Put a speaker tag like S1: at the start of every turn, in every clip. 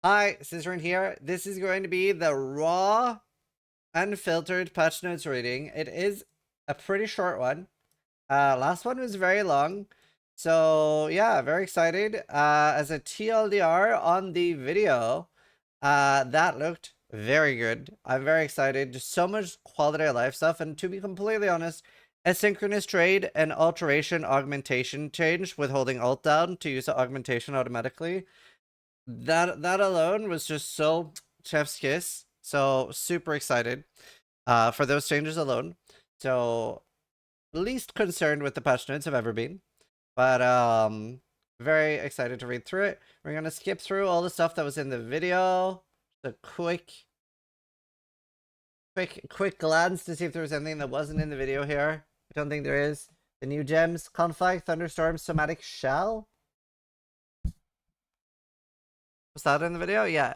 S1: Hi, Zizaran here. This is going to be the raw, unfiltered patch notes reading. It is a pretty short one. Last one was very long. So yeah, very excited. As a TLDR on the video, that looked very good. I'm very excited. Just so much quality of life stuff. And to be completely honest, asynchronous trade and alteration augmentation change with holding alt down to use the augmentation automatically. That alone was just so chef's kiss. So super excited for those changes alone. So least concerned with the patch notes I've ever been. But very excited to read through it. We're gonna skip through all the stuff that was in the video. Just a quick glance to see if there was anything that wasn't in the video here. I don't think there is. The new gems, Conflict, Thunderstorm, Somatic Shell. Was that in the video? Yeah.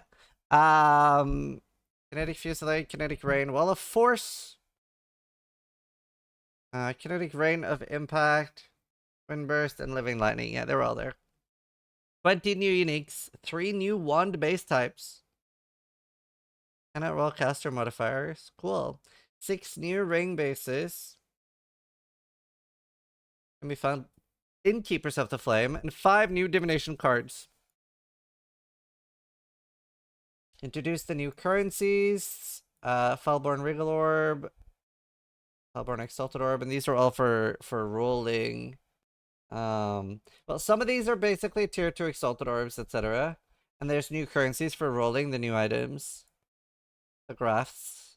S1: Kinetic Fusillade, Kinetic Rain, Wall of Force. Kinetic Rain of Impact, Windburst, and Living Lightning. Yeah, they're all there. 20 new uniques, 3 new wand base types. And at roll caster modifiers. Cool. 6 new ring bases. Can be found in Keepers of the Flame, and 5 new divination cards. Introduce the new currencies. Falborn Regal Orb, Falborn Exalted Orb, and these are all for rolling. Well, some of these are basically tier 2 Exalted Orbs, etc. And there's new currencies for rolling the new items. The graphs.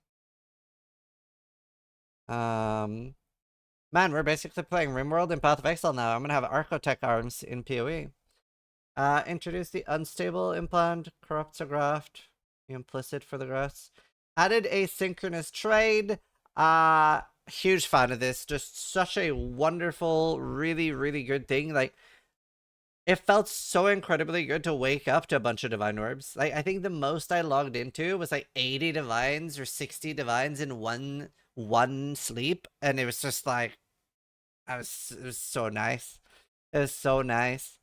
S1: Man, we're basically playing RimWorld and Path of Exile now. I'm gonna have Archotech arms in PoE. Introduce the unstable implant, corrupts a graft, implicit for the grafts. Added asynchronous trade. Huge fan of this. Just such a wonderful, really, really good thing. Like, it felt so incredibly good to wake up to a bunch of divine orbs. Like, I think the most I logged into was like 80 divines or 60 divines in one sleep, and it was just like, it was so nice. It was so nice.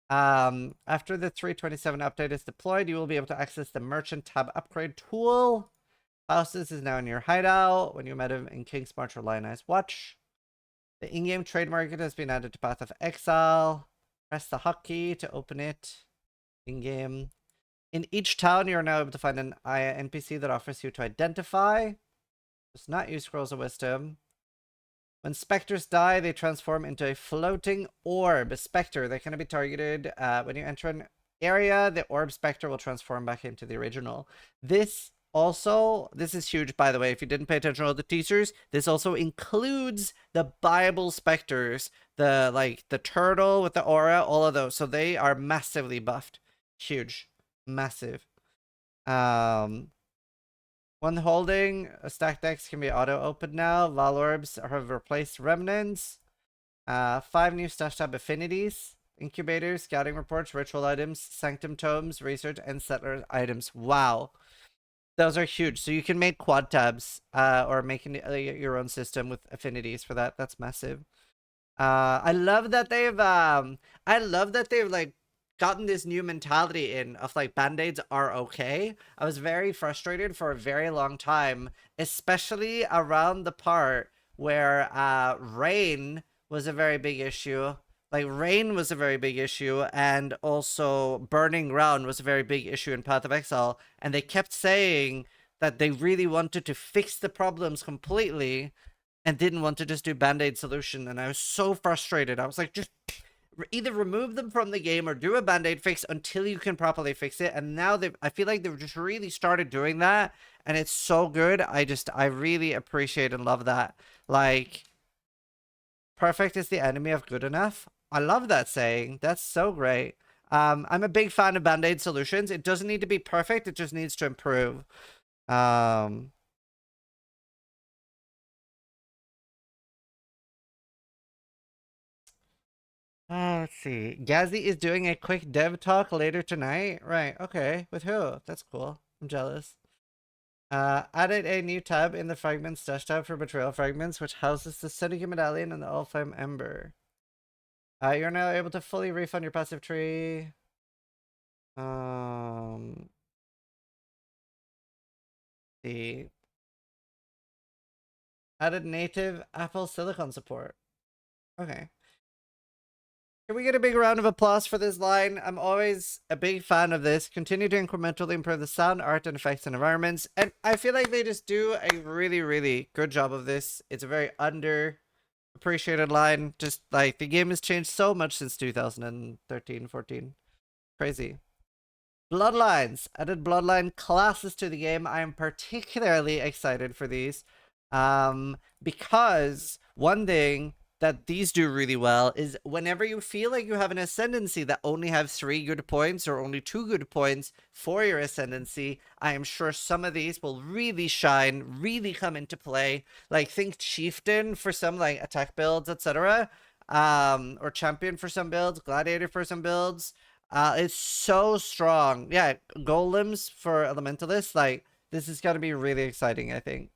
S1: After the 327 update is deployed, you will be able to access the merchant tab upgrade tool. Faustus is now in your hideout when you met him in King's March or Lionized Watch. The in-game trade market has been added to Path of Exile. Press the hotkey to open it in-game. In each town, you are now able to find an NPC that offers you to identify. Does not use Scrolls of Wisdom. When specters die, they transform into a floating orb. A specter that can be targeted when you enter an area. The orb specter will transform back into the original. This is huge, by the way. If you didn't pay attention to all the teasers, this also includes the Bible specters, the turtle with the aura, all of those. So they are massively buffed. Huge, massive. When holding, stack decks can be auto-opened now. Val orbs have replaced remnants. 5 new stash tab affinities. Incubators, scouting reports, ritual items, sanctum tomes, research, and settler items. Wow. Those are huge. So you can make quad tabs, or make your own system with affinities for that. That's massive. I love that they've like gotten this new mentality in of like band-aids are okay. I was very frustrated for a very long time, especially around the part where rain was a very big issue. Like, rain was a very big issue, and also burning ground was a very big issue in Path of Exile, and they kept saying that they really wanted to fix the problems completely and didn't want to just do band-aid solution, and I was so frustrated. I was like, just either remove them from the game or do a band-aid fix until you can properly fix it. And now I feel like they've just really started doing that, and it's so good. I really appreciate and love that. Like, perfect is the enemy of good enough. I love that saying. That's so great. I'm a big fan of band-aid solutions. It doesn't need to be perfect, it just needs to improve. Let's see. Gazzy is doing a quick dev talk later tonight. Right, okay. With who? That's cool. I'm jealous. Added a new tab in the fragments dash tab for betrayal fragments, which houses the Seneca medallion and the Alfheim ember. You're now able to fully refund your passive tree. The added native Apple Silicon support. Okay. Can we get a big round of applause for this line? I'm always a big fan of this. Continue to incrementally improve the sound, art, and effects and environments. And I feel like they just do a really, really good job of this. It's a very underappreciated line. Just like the game has changed so much since 2013, 14. Crazy. Bloodlines. Added bloodline classes to the game. I am particularly excited for these. Because one thing that these do really well is whenever you feel like you have an ascendancy that only has 3 good points or only 2 good points for your ascendancy, I am sure some of these will really shine, really come into play. Like think chieftain for some like attack builds, etc. Or champion for some builds, gladiator for some builds. It's so strong. Yeah, golems for elementalists. Like this is gonna be really exciting, I think.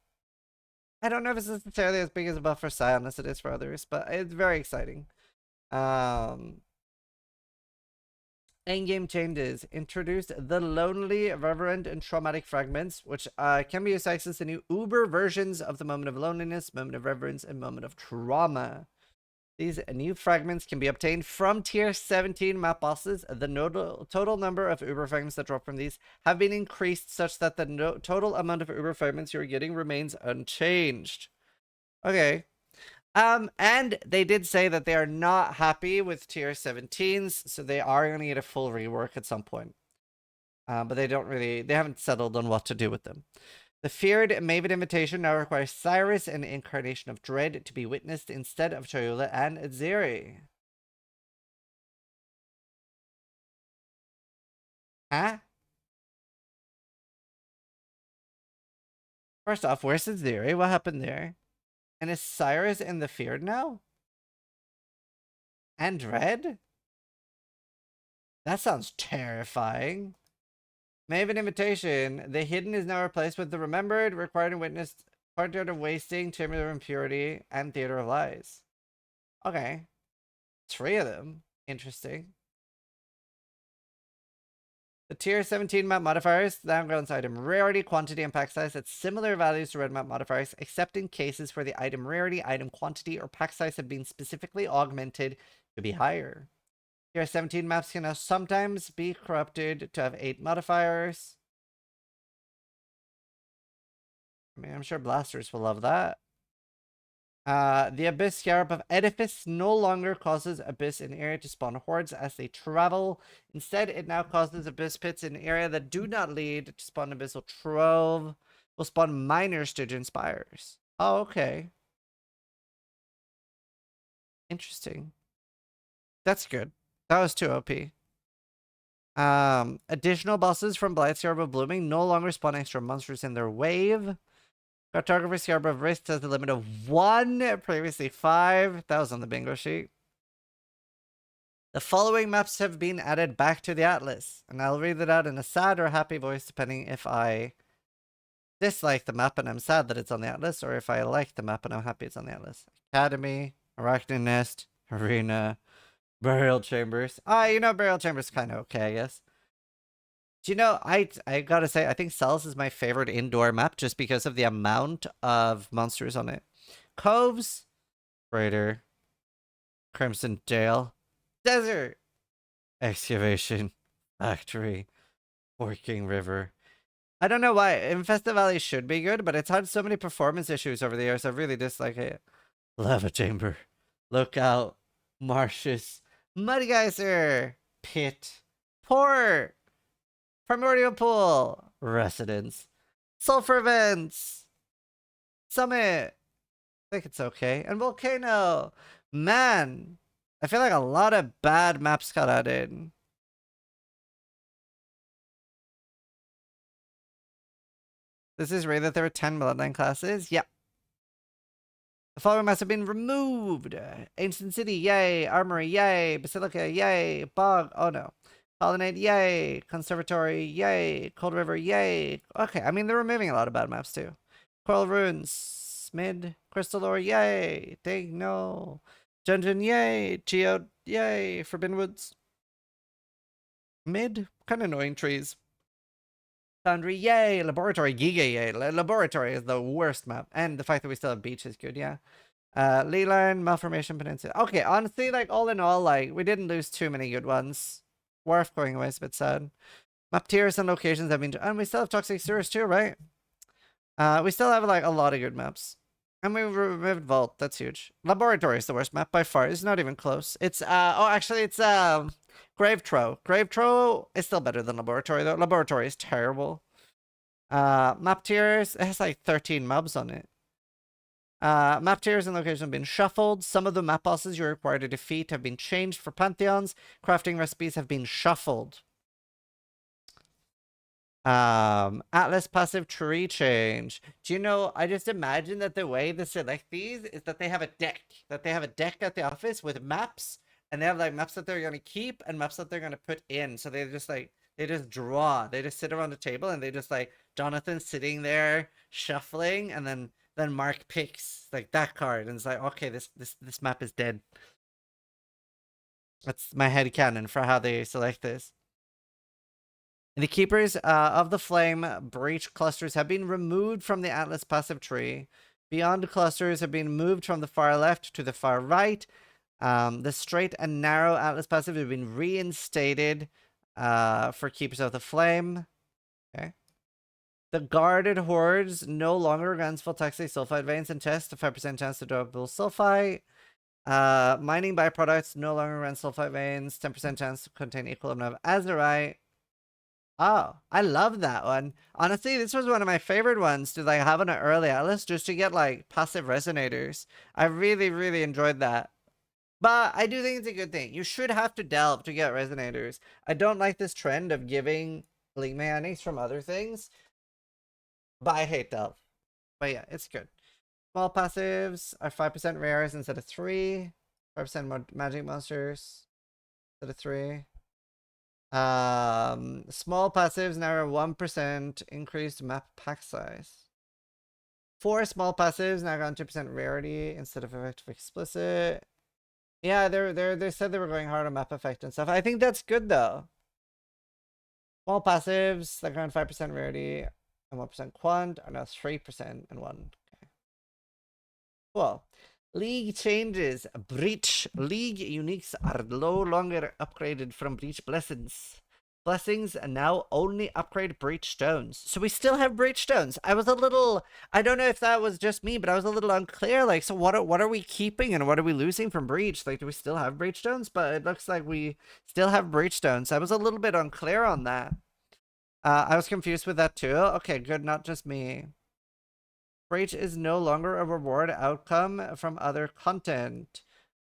S1: I don't know if it's necessarily as big as a buff for Scion as it is for others, but it's very exciting. Endgame changes. Introduced the Lonely, Reverent, and Traumatic Fragments, which can be used to access the new Uber versions of the Moment of Loneliness, Moment of Reverence, and Moment of Trauma. These new fragments can be obtained from tier 17 map bosses. The total number of Uber fragments that drop from these have been increased such that the total amount of Uber fragments you're getting remains unchanged. Okay. And they did say that they are not happy with tier 17s, so they are going to get a full rework at some point. But they haven't settled on what to do with them. The feared Maven invitation now requires Cyrus and Incarnation of Dread to be witnessed instead of Cholula and Zeri. Huh? First off, where's Zeri? What happened there? And is Cyrus in the feared now? And Dread? That sounds terrifying. Maven invitation. The hidden is now replaced with the remembered, required and witnessed, courtyard of wasting, chamber of impurity, and theater of lies. Okay. 3 of them. Interesting. The tier 17 map modifiers now grants item rarity, quantity, and pack size at similar values to red map modifiers, except in cases where the item rarity, item quantity, or pack size have been specifically augmented to be higher. Tier 17 maps can now sometimes be corrupted to have 8 modifiers. I mean, I'm sure blasters will love that. The Abyss Scarab of Edifice no longer causes Abyss in area to spawn hordes as they travel. Instead, it now causes Abyss pits in area that do not lead to spawn Abyssal Trove. Will spawn minor Stygian Spires. Oh, okay. Interesting. That's good. That was too OP. Additional bosses from Blight Scarab of Blooming no longer spawn extra monsters in their wave. Cartographer Scarab of Wrist has a limit of 1, previously 5. That was on the bingo sheet. The following maps have been added back to the Atlas, and I'll read it out in a sad or happy voice depending if I dislike the map and I'm sad that it's on the Atlas, or if I like the map and I'm happy it's on the Atlas. Academy, Arachnid Nest, Arena, Burial Chambers. You know, Burial Chambers kind of okay, I guess. Do you know, I gotta say, I think Cells is my favorite indoor map just because of the amount of monsters on it. Coves, Freighter, Crimson Jail, Desert, Excavation, Factory, Forking River. I don't know why. Infested Valley should be good, but it's had so many performance issues over the years. I really dislike it. Lava Chamber, Lookout, Marshes, Muddy Geyser, Pit, Port, Primordial Pool, Residence, Sulfur Vents, Summit. I think it's okay. And Volcano. Man, I feel like a lot of bad maps got added. This is right that there were 10 Bloodline classes? Yep. The following maps have been removed. Ancient City, yay. Armory, yay. Basilica, yay. Bog, oh no. Colonnade, yay. Conservatory, yay. Cold River, yay. Okay, I mean, they're removing a lot of bad maps too. Coral Ruins, Smid, Crystal Ore, yay. Dang, no. Dungeon, yay. Geode, yay. Forbidden Woods. Mid, kind of annoying trees. Foundry, yay! Laboratory, Giga, yay! Laboratory is the worst map, and the fact that we still have beach is good, yeah. Leland, Malformation Peninsula. Okay, honestly, like all in all, like we didn't lose too many good ones. Wharf going away is a bit sad. Map tiers and locations have been, and we still have Toxic Sewers too, right? We still have like a lot of good maps. And we removed Vault, that's huge. Laboratory is the worst map by far. It's not even close. It's oh actually it's Grave Tro. Grave Tro is still better than Laboratory though. Laboratory is terrible. Map tiers, it has like 13 mobs on it. Map tiers and locations have been shuffled. Some of the map bosses you're required to defeat have been changed for Pantheons. Crafting recipes have been shuffled. Atlas passive tree change. Do you know, I just imagine that the way they select these is that they have a deck. That they have a deck at the office with maps, and they have like maps that they're gonna keep and maps that they're gonna put in. So they just like they just draw. They just sit around the table and they just like Jonathan sitting there shuffling, and then Mark picks like that card and it's like, okay, this map is dead. That's my headcanon for how they select this. The keepers of the flame breach clusters have been removed from the Atlas passive tree. Beyond clusters have been moved from the far left to the far right. The straight and narrow Atlas passive have been reinstated for keepers of the flame. Okay. The guarded hordes no longer grants full toxic sulfide veins and chests, a 5% chance to double sulfite. Mining byproducts no longer grants sulfite veins, 10% chance to contain equal amount of azurite. Oh, I love that one. Honestly, this was one of my favorite ones to like have on an early atlas just to get like passive resonators. I really, really enjoyed that. But I do think it's a good thing. You should have to delve to get resonators. I don't like this trend of giving league mechanics from other things, but I hate delve. But yeah, it's good. Small passives are 5% rares instead of 3. 5% more magic monsters instead of 3. Small passives now are 1% increased map pack size. 4 small passives now got 2% rarity instead of effective explicit. Yeah, they said they were going hard on map effect and stuff. I think that's good though. Small passives that got 5% rarity and 1% quant are now 3% and 1. Okay. Cool. League changes. Breach. League uniques are no longer upgraded from Breach Blessings. Blessings now only upgrade Breach Stones. So we still have Breach Stones. I was a little... I don't know if that was just me, but I was a little unclear. Like, so what are we keeping and what are we losing from Breach? Like, do we still have Breach Stones? But it looks like we still have Breach Stones. I was a little bit unclear on that. I was confused with that too. Okay, good. Not just me. Breach is no longer a reward outcome from other content.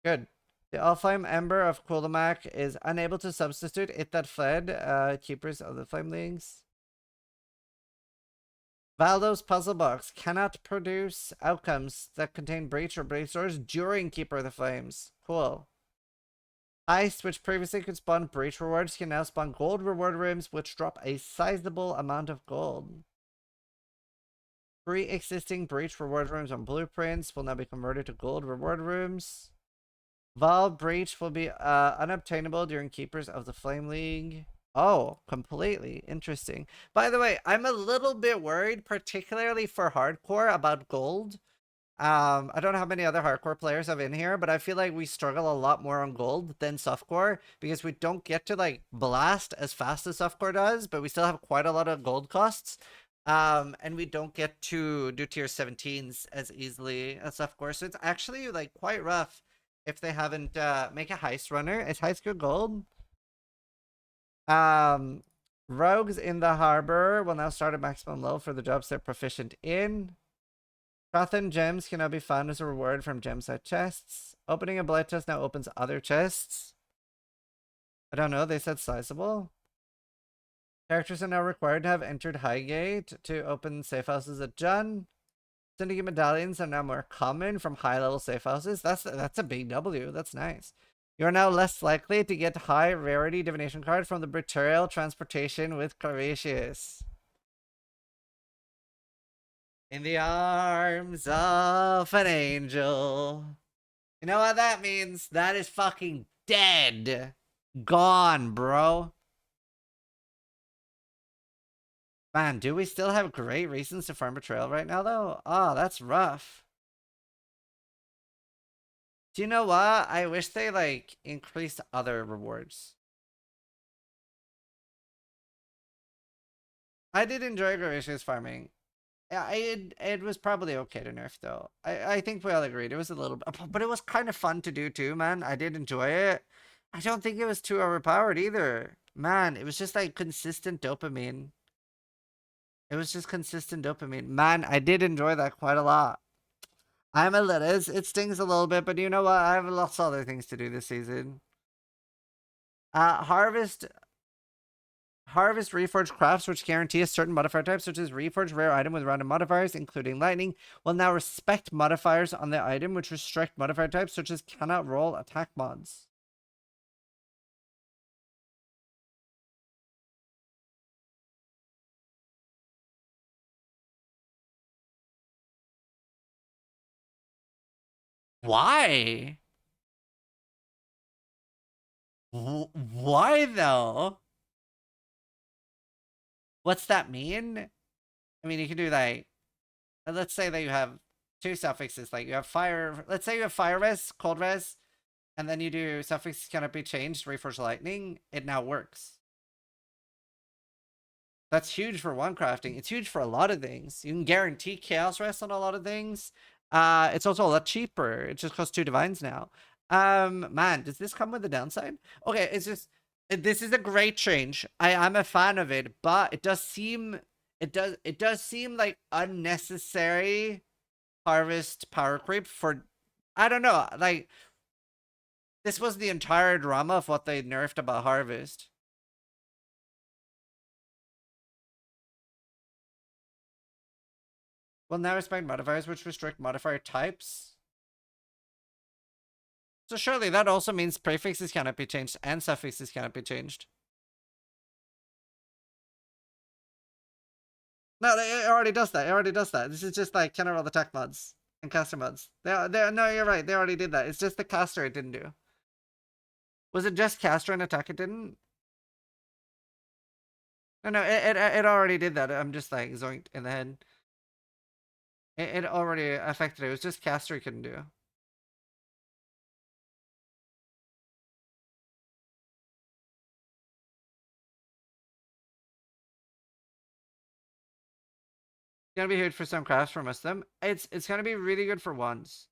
S1: Good. The All-Flame Ember of Kuldamak is unable to substitute it that fled Keepers of the Flame Leagues. Valdo's Puzzle Box cannot produce outcomes that contain Breach or Breach Swords during Keeper of the Flames. Cool. Heist, which previously could spawn Breach rewards, can now spawn gold reward rooms, which drop a sizable amount of gold. Pre-existing Breach reward rooms on blueprints will now be converted to gold reward rooms. Val Breach will be unobtainable during Keepers of the Flame League. Oh, completely interesting. By the way, I'm a little bit worried, particularly for hardcore, about gold. I don't know how many other hardcore players have in here, but I feel like we struggle a lot more on gold than softcore because we don't get to like blast as fast as softcore does, but we still have quite a lot of gold costs. And we don't get to do tier 17s as easily as softcore. So it's actually like quite rough if they haven't make a heist runner. Is heist good gold? Rogues in the harbor will now start at maximum low for the jobs they're proficient in. Cothan gems can now be found as a reward from gem set chests. Opening a blood chest now opens other chests. I don't know, they said sizable. Characters are now required to have entered Highgate to open safe houses at Jun. Syndicate medallions are now more common from high-level safe houses. That's a big W. That's nice. You are now less likely to get high rarity divination card from the Betrayal Transportation with Claratius. In the arms of an angel. You know what that means? That is fucking dead. Gone, bro. Man, do we still have great reasons to farm Betrayal right now, though? Oh, that's rough. Do you know what? I wish they, like, increased other rewards. I did enjoy Gracious farming. Yeah, it was probably okay to nerf, though. I think we all agreed. It was a little bit, but it was kind of fun to do, too, man. I did enjoy it. I don't think it was too overpowered, either. Man, it was just, like, consistent dopamine. It was just consistent dopamine. Man, I did enjoy that quite a lot. I'm a little, it stings a little bit, but you know what? I have lots of other things to do this season. Harvest Reforged crafts, which guarantee a certain modifier type, such as Reforged rare item with random modifiers, including lightning, will now respect modifiers on the item, which restrict modifier types, such as cannot roll attack mods. Why? Why though? What's that mean? I mean, you can do like, let's say that you have two suffixes, like you have fire, let's say you have fire res, cold res, and then you do suffix cannot be changed, reforge lightning, it now works. That's huge for one crafting. It's huge for a lot of things. You can guarantee chaos rest on a lot of things. It's also a lot cheaper. It just costs 2 divines now. Man, does this come with a downside? Okay, it's just this is a great change. I'm a fan of it, but it does seem like unnecessary harvest power creep for I don't know, like this was the entire drama of what they nerfed about harvest. Will now respect modifiers which restrict modifier types. So surely that also means prefixes cannot be changed and suffixes cannot be changed. No, it already does that. It already does that. This is just like cannot roll attack mods and caster mods. No, you're right. They already did that. It's just the caster it didn't do. Was it just caster and attack it didn't? No, it already did that. I'm just like zoinked in the head. It already affected it. It was just caster it couldn't do. Gonna be huge for some crafts for most of them. It's gonna be really good for ones.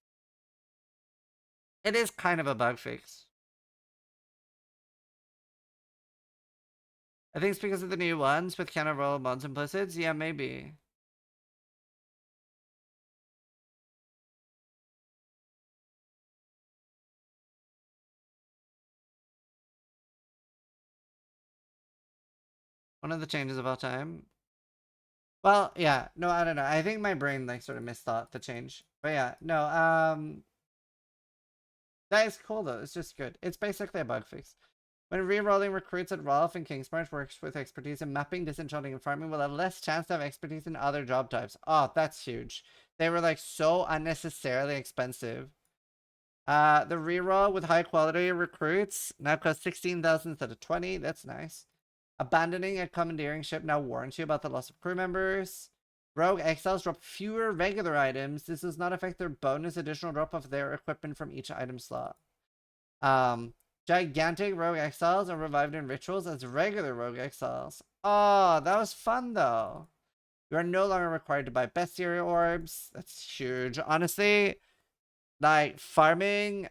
S1: It is kind of a bug fix. I think it's because of the new ones with cannot roll mods implicits. Yeah, maybe. One of the changes of all time. Well, yeah, no, I don't know. I think my brain like sort of misthought the change. But yeah, no, that is cool though. It's just good. It's basically a bug fix. When re-rolling recruits at Rolf and Kingsmarch works with expertise in mapping, disenchanting, and farming will have less chance to have expertise in other job types. Oh, that's huge. They were like so unnecessarily expensive. The reroll with high quality recruits now costs 16,000 instead of 20. That's nice. Abandoning a commandeering ship now warns you about the loss of crew members. Rogue exiles drop fewer regular items. This does not affect their bonus additional drop of their equipment from each item slot. Gigantic rogue exiles are revived in rituals as regular rogue exiles. Oh, that was fun though. You are no longer required to buy bestiary orbs. That's huge. Honestly, like farming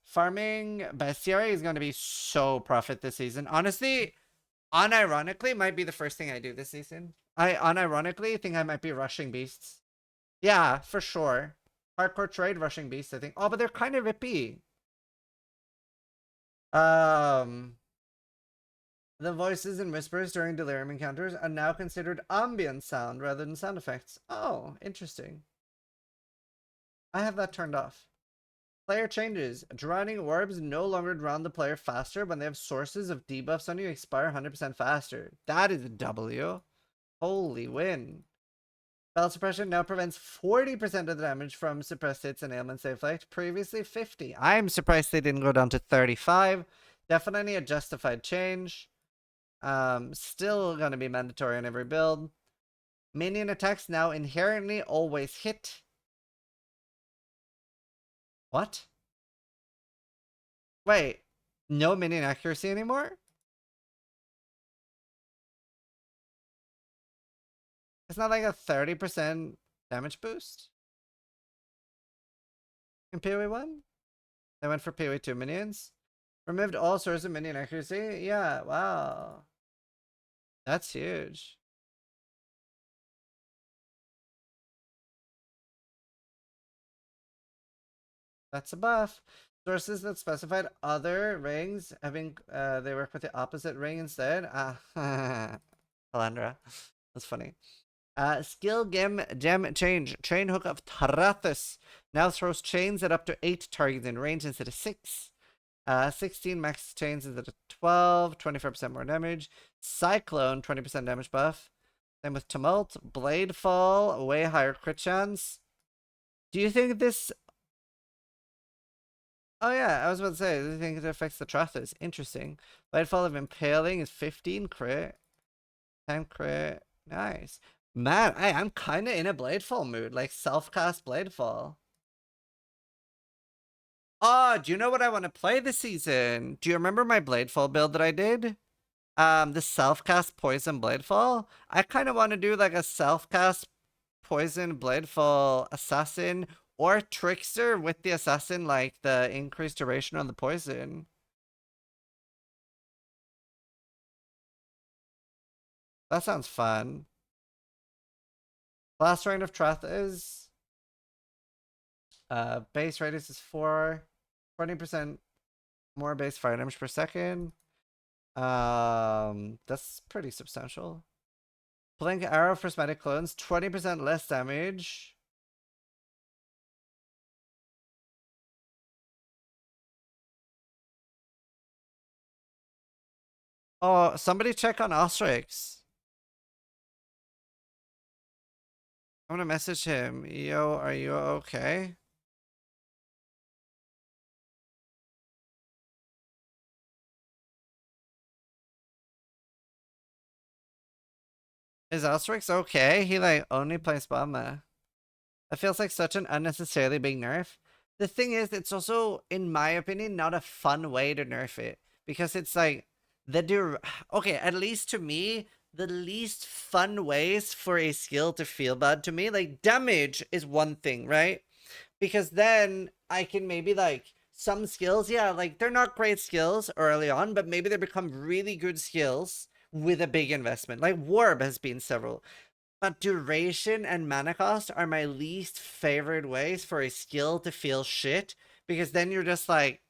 S1: bestiary is going to be so profit this season. Honestly, unironically might be the first thing I do this season. I unironically think I might be rushing beasts. Yeah, for sure. Hardcore trade rushing beasts, I think. Oh, but they're kind of rippy. The voices and whispers during delirium encounters are now considered ambient sound rather than sound effects. Oh, interesting. I have that turned off. Player changes. Drowning orbs no longer drown the player faster when they have sources of debuffs on you expire 100% faster. That is a W. Holy win. Spell suppression now prevents 40% of the damage from suppressed hits and ailment save flight. Previously 50. I'm surprised they didn't go down to 35. Definitely a justified change. Still gonna be mandatory on every build. Minion attacks now inherently always hit. What? Wait, no minion accuracy anymore? It's not like a 30% damage boost in PoE 1? They went for PoE 2 minions. Removed all sources of minion accuracy? Yeah, wow. That's huge. That's a buff. Sources that specified other rings having they work with the opposite ring instead. Calandra. That's funny. Skill gem change. Chain hook of Tarathus now throws chains at up to 8 targets in range instead of 6. 16 max chains instead of 12. 25% more damage. Cyclone, 20% damage buff. Same with Tumult. Blade Fall, way higher crit chance. Do you think this... Oh yeah, I was about to say, do you think it affects the Tarathus? Interesting. Blade Fall of Impaling is 15 crit. 10 crit. Nice. Man, I'm kind of in a Bladefall mood, like self-cast Bladefall. Oh, do you know what I want to play this season? Do you remember my Bladefall build that I did? The self-cast Poison Bladefall? I kind of want to do like a self-cast Poison Bladefall Assassin or Trickster with the Assassin, like the increased duration on the Poison. That sounds fun. Last round of Trath is base radius is 4, 20% more base fire damage per second. That's pretty substantial. Blink arrow for prismatic clones, 20% less damage. Oh, somebody check on Ostrix. I'm gonna message him. Yo, are you okay? Is Ostrix okay? He like only plays Bomba. That feels like such an unnecessarily big nerf. The thing is, it's also, in my opinion, not a fun way to nerf it. Because it's like, okay, at least to me, the least fun ways for a skill to feel bad to me, like damage is one thing, right? Because then I can maybe like, some skills, yeah, like they're not great skills early on, but maybe they become really good skills with a big investment. Like Warb has been several. But duration and mana cost are my least favorite ways for a skill to feel shit. Because then you're just like,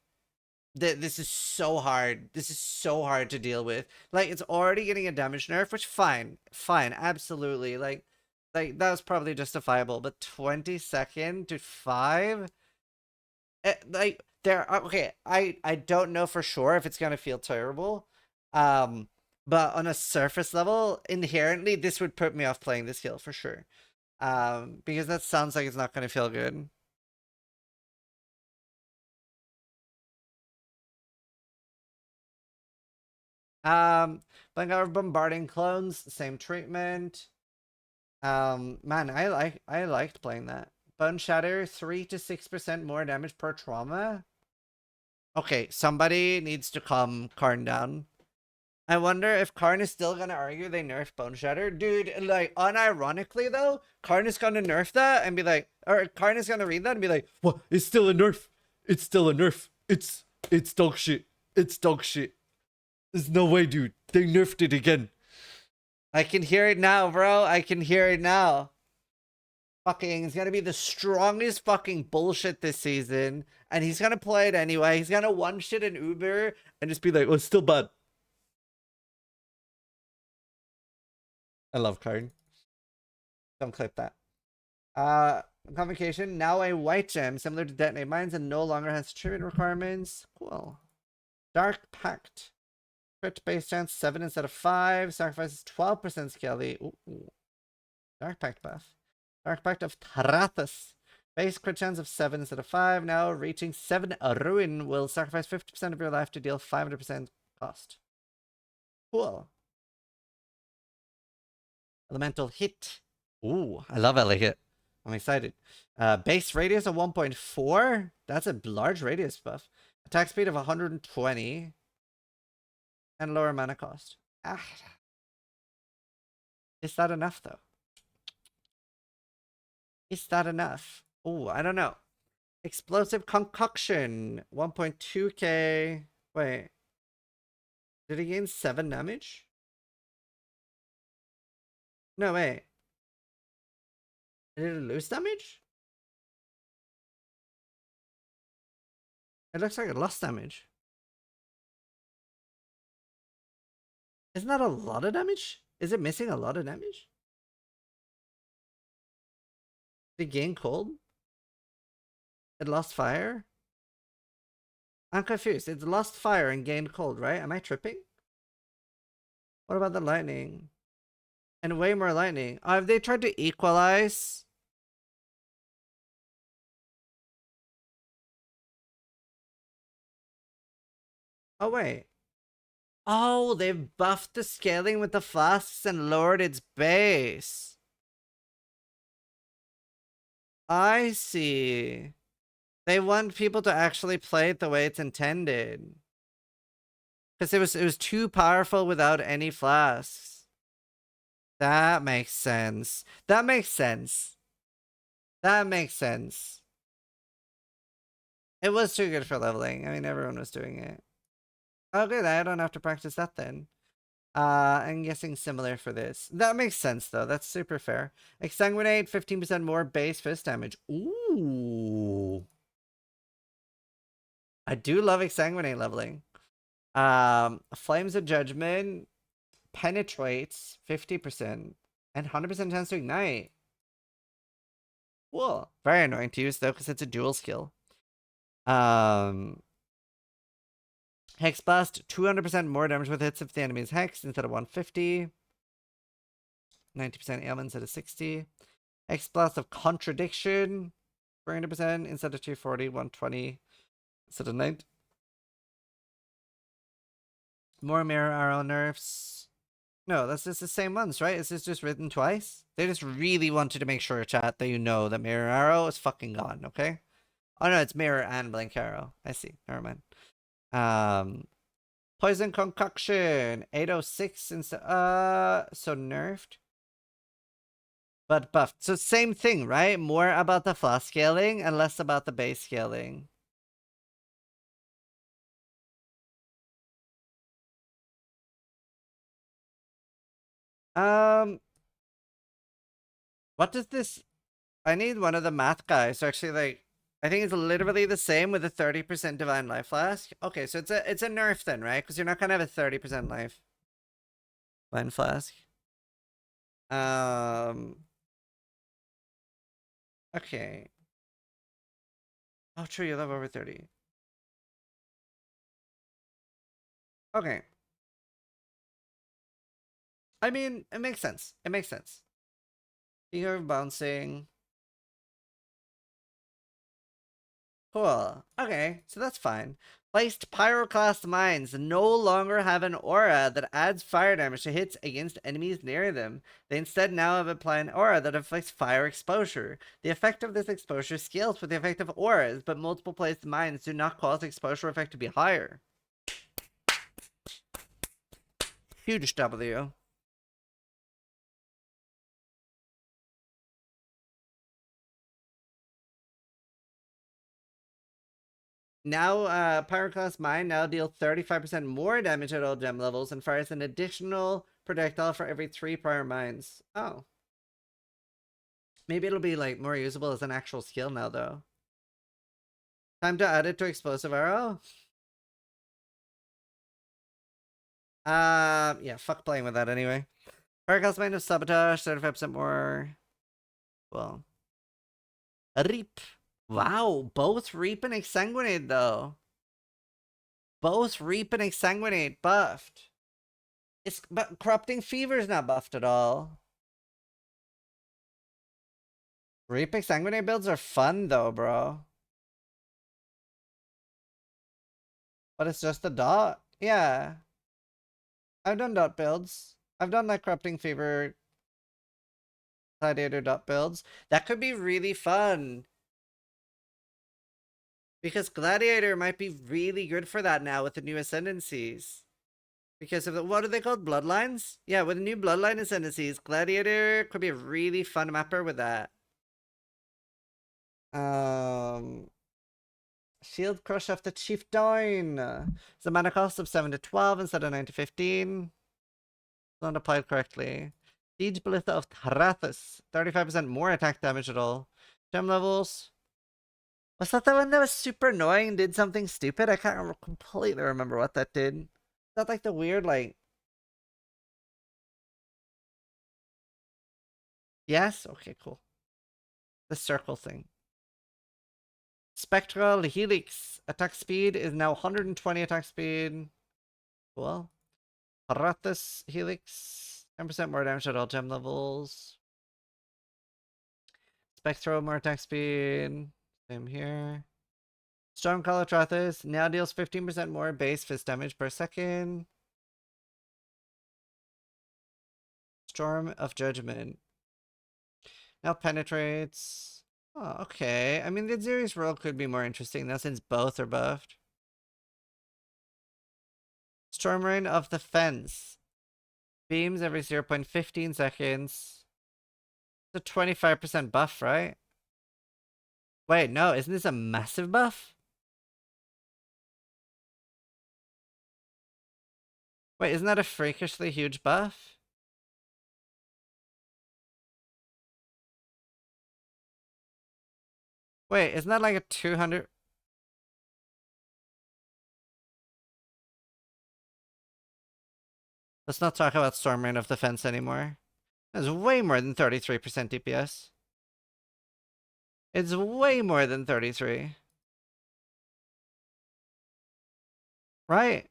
S1: this is so hard. This is so hard to deal with. Like, it's already getting a damage nerf, which fine. Fine, absolutely. Like that was probably justifiable. But 22nd to 5? Like, there are, okay, I don't know for sure if it's gonna feel terrible. But on a surface level, inherently, this would put me off playing this skill for sure. Because that sounds like it's not going to feel good. But bombarding clones, same treatment. Man, I liked playing that. Bone Shatter, 3 to 6% more damage per trauma. Okay, somebody needs to calm Karn down. I wonder if Karn is still gonna argue they nerf Bone Shatter. Dude, like, unironically though, Karn is gonna nerf that and be like, or Karn is gonna read that and be like, what? It's still a nerf. It's still a nerf. It's dog shit. It's dog shit. There's no way, dude. They nerfed it again. I can hear it now, bro. I can hear it now. Fucking, it's gonna be the strongest fucking bullshit this season. And he's gonna play it anyway. He's gonna one shit an Uber and just be like, oh, it's still bad. I love Karn. Don't clip that. Convocation, now a white gem, similar to Detonate Mines, and no longer has treatment requirements. Cool. Dark Pact. Crit base chance 7 instead of 5. Sacrifices 12% skelly. Ooh. Dark Pact buff. Dark Pact of Tarathus. Base crit chance of 7 instead of 5. Now reaching 7 ruin will sacrifice 50% of your life to deal 500% cost. Cool. Elemental hit. Ooh, I love Ellicott. I'm excited. Base radius of 1.4. That's a large radius buff. Attack speed of 120. And lower mana cost. Ah, is that enough though? Is that enough? Oh, I don't know. Explosive concoction. 1.2k. Wait. Did he gain 7 damage? No, wait. Did it lose damage? It looks like it lost damage. Isn't that a lot of damage? Is it missing a lot of damage? Did it gain cold? It lost fire? I'm confused. It lost fire and gained cold, right? Am I tripping? What about the lightning? And way more lightning. Have they tried to equalize? Oh, wait. Oh, they've buffed the scaling with the flasks and lowered its base. I see. They want people to actually play it the way it's intended. Because it was too powerful without any flasks. That makes sense. That makes sense. That makes sense. It was too good for leveling. I mean, everyone was doing it. Oh, good. I don't have to practice that then. I'm guessing similar for this. That makes sense, though. That's super fair. Exsanguinate, 15% more base fist damage. Ooh. I do love Exsanguinate leveling. Flames of Judgment penetrates 50% and 100% chance to ignite. Cool. Very annoying to use, though, because it's a dual skill. Hex Blast, 200% more damage with hits if the enemy is hexed instead of 150. 90% ailment instead of 60. Hex Blast of Contradiction, 400% instead of 240, 120 instead of 90. More Mirror Arrow nerfs. No, that's just the same ones, right? Is this just written twice? They just really wanted to make sure, chat, that you know that Mirror Arrow is fucking gone, okay? Oh no, it's Mirror and Blink Arrow. I see. Never mind. Poison Concoction, 806 instead. So nerfed, but buffed. So same thing, right? More about the flask scaling and less about the base scaling. What does this? I need one of the math guys to actually like. I think it's literally the same with a 30% divine life flask. Okay, so it's a nerf then, right? Because you're not gonna have a 30% life divine flask. Okay. Oh, true. You live over 30. Okay. I mean, it makes sense. It makes sense. You're bouncing. Cool. Okay, so that's fine. Placed pyroclast mines no longer have an aura that adds fire damage to hits against enemies near them. They instead now have applied an aura that affects fire exposure. The effect of this exposure scales with the effect of auras, but multiple placed mines do not cause the exposure effect to be higher. Huge W. Now, Pyroclast Mine now deals 35% more damage at all gem levels and fires an additional projectile for every 3 prior mines. Oh. Maybe it'll be, like, more usable as an actual skill now, though. Time to add it to Explosive Arrow? Yeah, fuck playing with that anyway. Pyroclast Mine of Sabotage, 35% more. Well. Reap. Wow, both Reap and Exsanguinate, though. Both Reap and Exsanguinate buffed. But Corrupting Fever is not buffed at all. Reap Exsanguinate builds are fun though, bro. But it's just a dot. Yeah. I've done dot builds. I've done like Corrupting Fever Gladiator dot builds. That could be really fun. Because Gladiator might be really good for that now with the new ascendancies. Because of the, what are they called? Bloodlines? Yeah, with the new bloodline ascendancies, Gladiator could be a really fun mapper with that. Shield Crush of the Chieftain. It's a mana cost of 7 to 12 instead of 9 to 15. Not applied correctly. Siege Blitha of Thrathus. 35% more attack damage at all. Gem levels. Was that the one that was super annoying and did something stupid? I can't completely remember what that did. Is that like the weird, like... Yes? Okay, cool. The circle thing. Spectral Helix. Attack speed is now 120 attack speed. Cool. Paratus Helix. 10% more damage at all gem levels. Spectral, more attack speed. Same here. Storm Calatrathus now deals 15% more base fist damage per second. Storm of Judgment. Now penetrates. Oh, okay. I mean, the Xerius role could be more interesting now since both are buffed. Storm Rain of the Fence. Beams every 0.15 seconds. It's a 25% buff, right? Wait, no, isn't this a massive buff? Wait, isn't that a freakishly huge buff? Wait, isn't that like a 200? Let's not talk about Storm Rain of the Fence anymore. That's way more than 33% DPS. It's way more than 33. Right?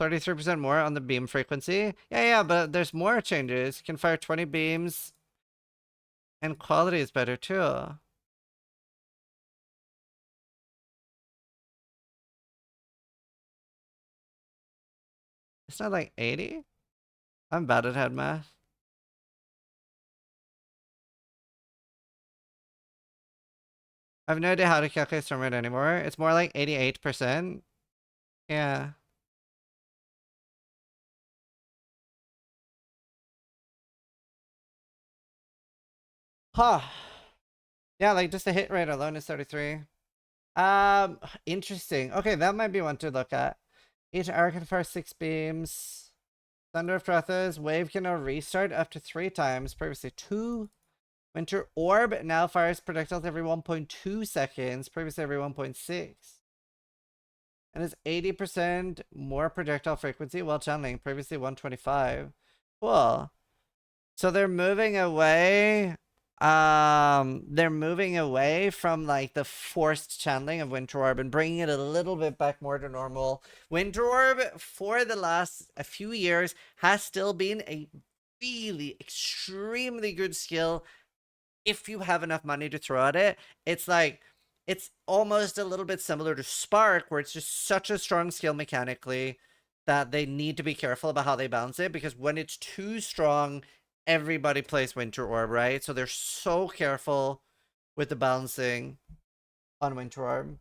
S1: 33% more on the beam frequency? Yeah, but there's more changes. You can fire 20 beams. And quality is better too. It's not like 80? I'm bad at head math. I have no idea how to calculate storm rate anymore. It's more like 88%. Yeah. Huh. Yeah, like just the hit rate alone is 33. Interesting. Okay, that might be one to look at. Each arrow can fire 6 beams. Thunder of Trethas. Wave can now restart up to 3 times. Previously 2. Winter Orb now fires projectiles every 1.2 seconds. Previously every 1.6. And is 80% more projectile frequency while channeling. Previously 125. Cool. So they're moving away. They're moving away from like the forced channeling of Winter Orb and bringing it a little bit back more to normal. Winter Orb for the last a few years has still been a really extremely good skill if you have enough money to throw at it. It's like it's almost a little bit similar to Spark, where it's just such a strong skill mechanically that they need to be careful about how they balance it, because when it's too strong, everybody plays Winter Orb, right? So they're so careful with the balancing on Winter Orb.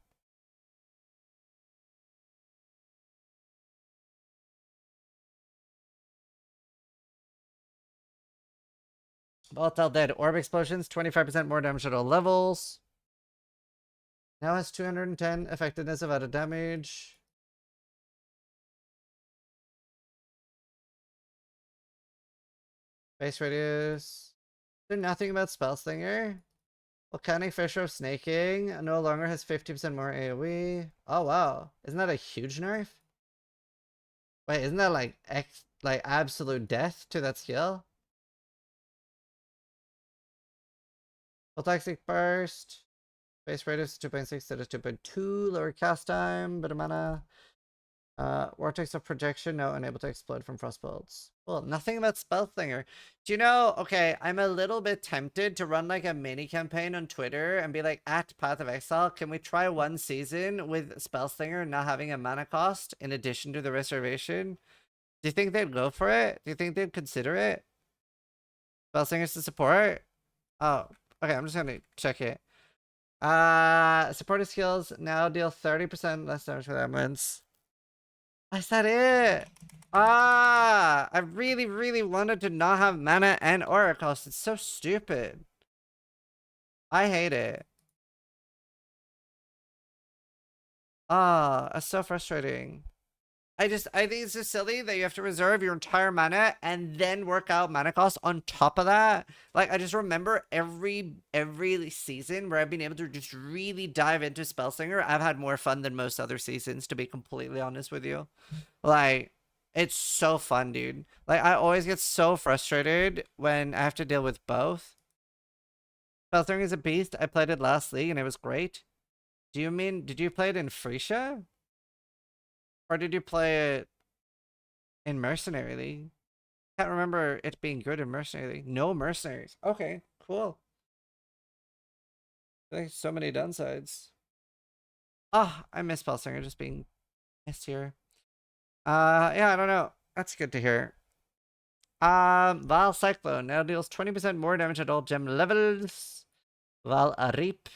S1: Volatile Dead. Orb explosions, 25% more damage at all levels. Now has 210 effectiveness of added damage. Base radius. Is there nothing about Spell Slinger? Volcanic Fissure of Snaking no longer has 50% more AoE. Oh wow. Isn't that a huge nerf? Wait, isn't that like absolute death to that skill? Toxic Burst. Base radius 2.6 instead of 2.2. Lower cast time, bit of mana. Vortex of Projection, now unable to explode from frost bolts. Well, nothing about Spellslinger. Do you know, okay, I'm a little bit tempted to run like a mini campaign on Twitter and be like, at Path of Exile, can we try one season with Spellslinger not having a mana cost in addition to the reservation? Do you think they'd go for it? Do you think they'd consider it? Spellslingers to support? Oh, okay, I'm just gonna check it. Supportive skills now deal 30% less damage with elements. Is that it? I really, really wanted to not have mana and aura cost. It's so stupid. I hate it. It's so frustrating. I think it's just silly that you have to reserve your entire mana and then work out mana cost on top of that. Like, I just remember every season where I've been able to just really dive into Spellslinger, I've had more fun than most other seasons, to be completely honest with you. Like, it's so fun, dude. Like, I always get so frustrated when I have to deal with both. Spellslinger is a beast. I played it last league and it was great. Did you play it in Frisia? Or did you play it in Mercenary League? Can't remember it being good in Mercenary League. No mercenaries. Okay, cool. There's so many downsides. I miss Spellslinger just being missed here. Yeah, I don't know. That's good to hear. Val Cyclone now deals 20% more damage at all gem levels. Val Arip.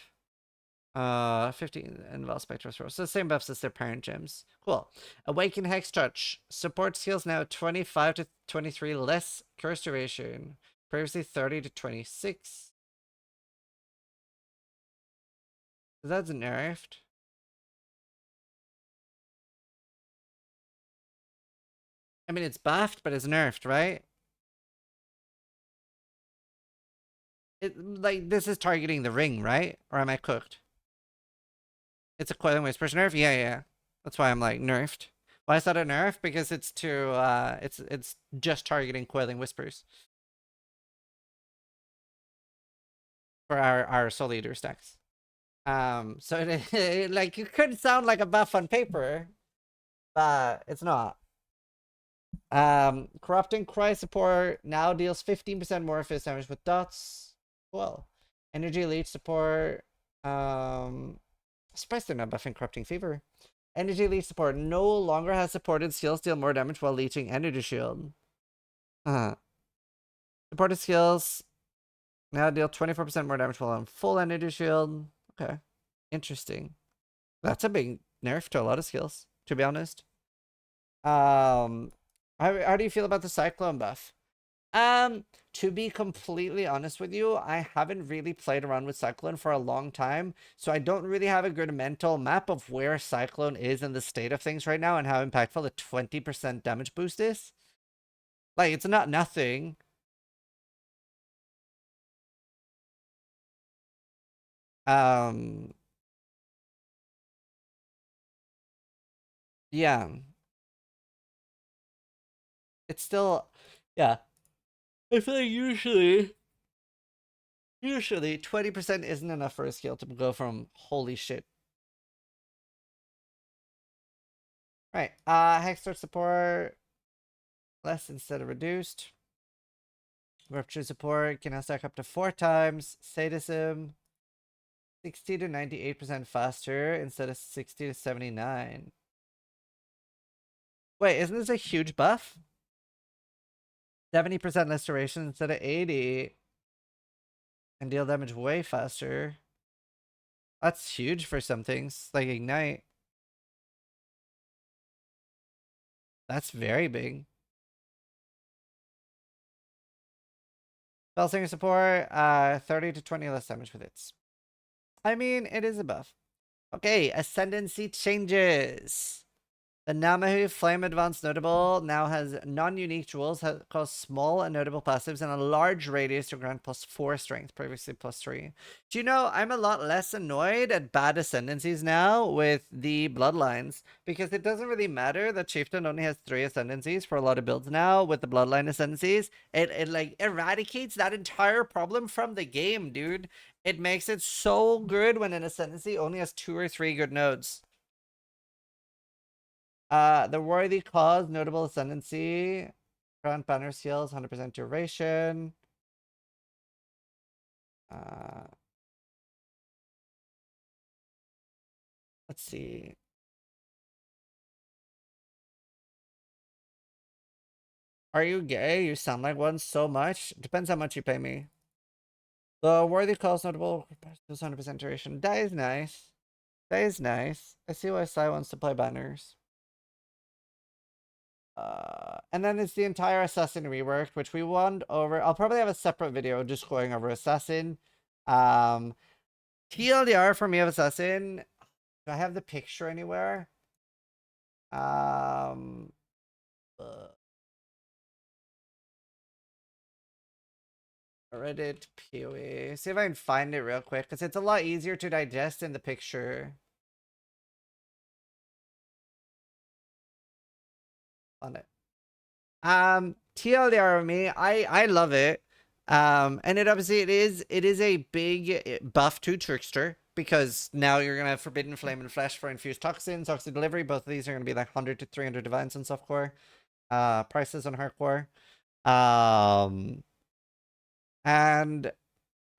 S1: 15 and Val Spectros. So the same buffs as their parent gems. Cool. Awaken Hex Touch. Support skills now 25 to 23 less curse duration. Previously 30 to 26. That's nerfed. I mean, it's buffed, but it's nerfed, right? Like, this is targeting the ring, right? Or am I cooked? It's a Coiling Whispers nerf? Yeah. That's why I'm like, nerfed. Why is that a nerf? Because it's it's just targeting Coiling Whispers. For our Soul Eater stacks. So like, it could sound like a buff on paper, but it's not. Corrupting Cry support now deals 15% more fist damage with dots. Well, Energy Leech support. Surprised they're not buffing Corrupting Fever. Energy Leech support no longer has supported skills deal more damage while leeching Energy Shield. Supported skills now deal 24% more damage while on full Energy Shield. Okay, interesting. That's a big nerf to a lot of skills, to be honest. How do you feel about the Cyclone buff? To be completely honest with you, I haven't really played around with Cyclone for a long time, so I don't really have a good mental map of where Cyclone is in the state of things right now and how impactful the 20% damage boost is. Like, it's not nothing. Um, yeah. It's still, yeah. I feel like usually 20% isn't enough for a skill to go from holy shit. Right. Hextort support less instead of reduced. Rupture support can now stack up to 4 times. Sadism 60 to 98% faster instead of 60 to 79. Wait, isn't this a huge buff? 70% less duration instead of 80. And deal damage way faster. That's huge for some things, like Ignite. That's very big. Spellslinger support, 30 to 20 less damage with it. I mean, it is a buff. Okay, Ascendancy changes. The Namahu Flame Advance Notable now has non-unique jewels that cause small and notable passives and a large radius to grant +4 strength, previously +3. Do you know, I'm a lot less annoyed at bad ascendancies now with the bloodlines, because it doesn't really matter that Chieftain only has 3 ascendancies for a lot of builds now with the bloodline ascendancies. It like eradicates that entire problem from the game, dude. It makes it so good when an ascendancy only has 2 or 3 good nodes. The Worthy Cause, Notable Ascendancy, Front Banner Skills, 100% duration. Uh, let's see. Are you gay? You sound like one so much. Depends how much you pay me. The worthy calls notable 100% duration. That is nice. That is nice. I see why Sai wants to play banners. And then it's the entire Assassin reworked, which we won over. I'll probably have a separate video just going over Assassin. TLDR for me of Assassin. Do I have the picture anywhere? Um, Reddit PoE. See if I can find it real quick, because it's a lot easier to digest in the picture. On it. TLDR of me, I love it. And it obviously it is a big buff to Trickster, because now you're gonna have Forbidden Flame and Flesh for infused toxins, toxic delivery. Both of these are gonna be like 100 to 300 divines on softcore. Prices on hardcore. And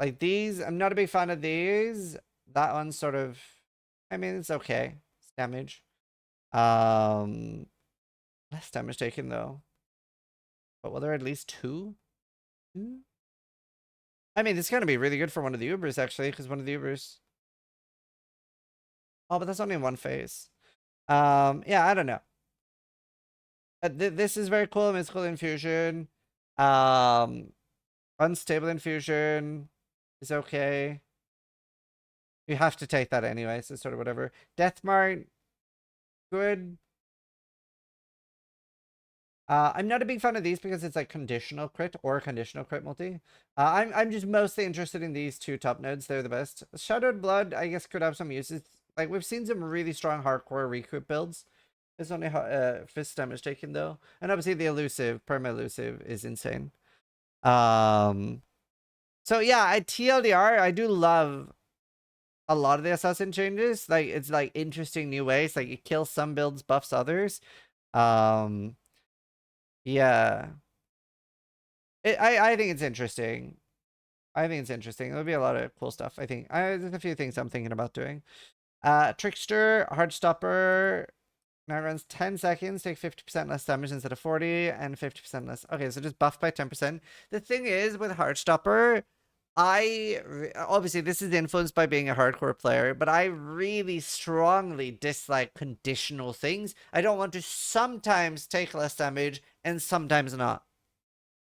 S1: like these, I'm not a big fan of these. That one's sort of, I mean, it's okay. It's damage. Less damage taken though. But will there at least two? I mean, this is gonna be really good for one of the Ubers actually, because one of the Ubers. Oh, but that's only in one phase. Yeah, I don't know. This is very cool. Mystical infusion. Unstable infusion is okay. You have to take that anyway, so sort of whatever. Death Mart, good. I'm not a big fan of these because it's like conditional crit or conditional crit multi. I'm just mostly interested in these two top nodes. They're the best. Shadowed Blood, I guess, could have some uses. Like we've seen some really strong hardcore recruit builds. It's only fist damage taken though, and obviously the elusive, perma elusive is insane. So yeah, TLDR, I do love a lot of the assassin changes. Like it's like interesting new ways. Like it kills some builds, buffs others. Yeah. I think it's interesting. I think it's interesting. There'll be a lot of cool stuff. I think there's a few things I'm thinking about doing. Trickster, Heartstopper. Now runs 10 seconds, take 50% less damage instead of 40, and 50% less. Okay, so just buff by 10%. The thing is, with Heartstopper, obviously this is influenced by being a hardcore player, but I really strongly dislike conditional things. I don't want to sometimes take less damage and sometimes not.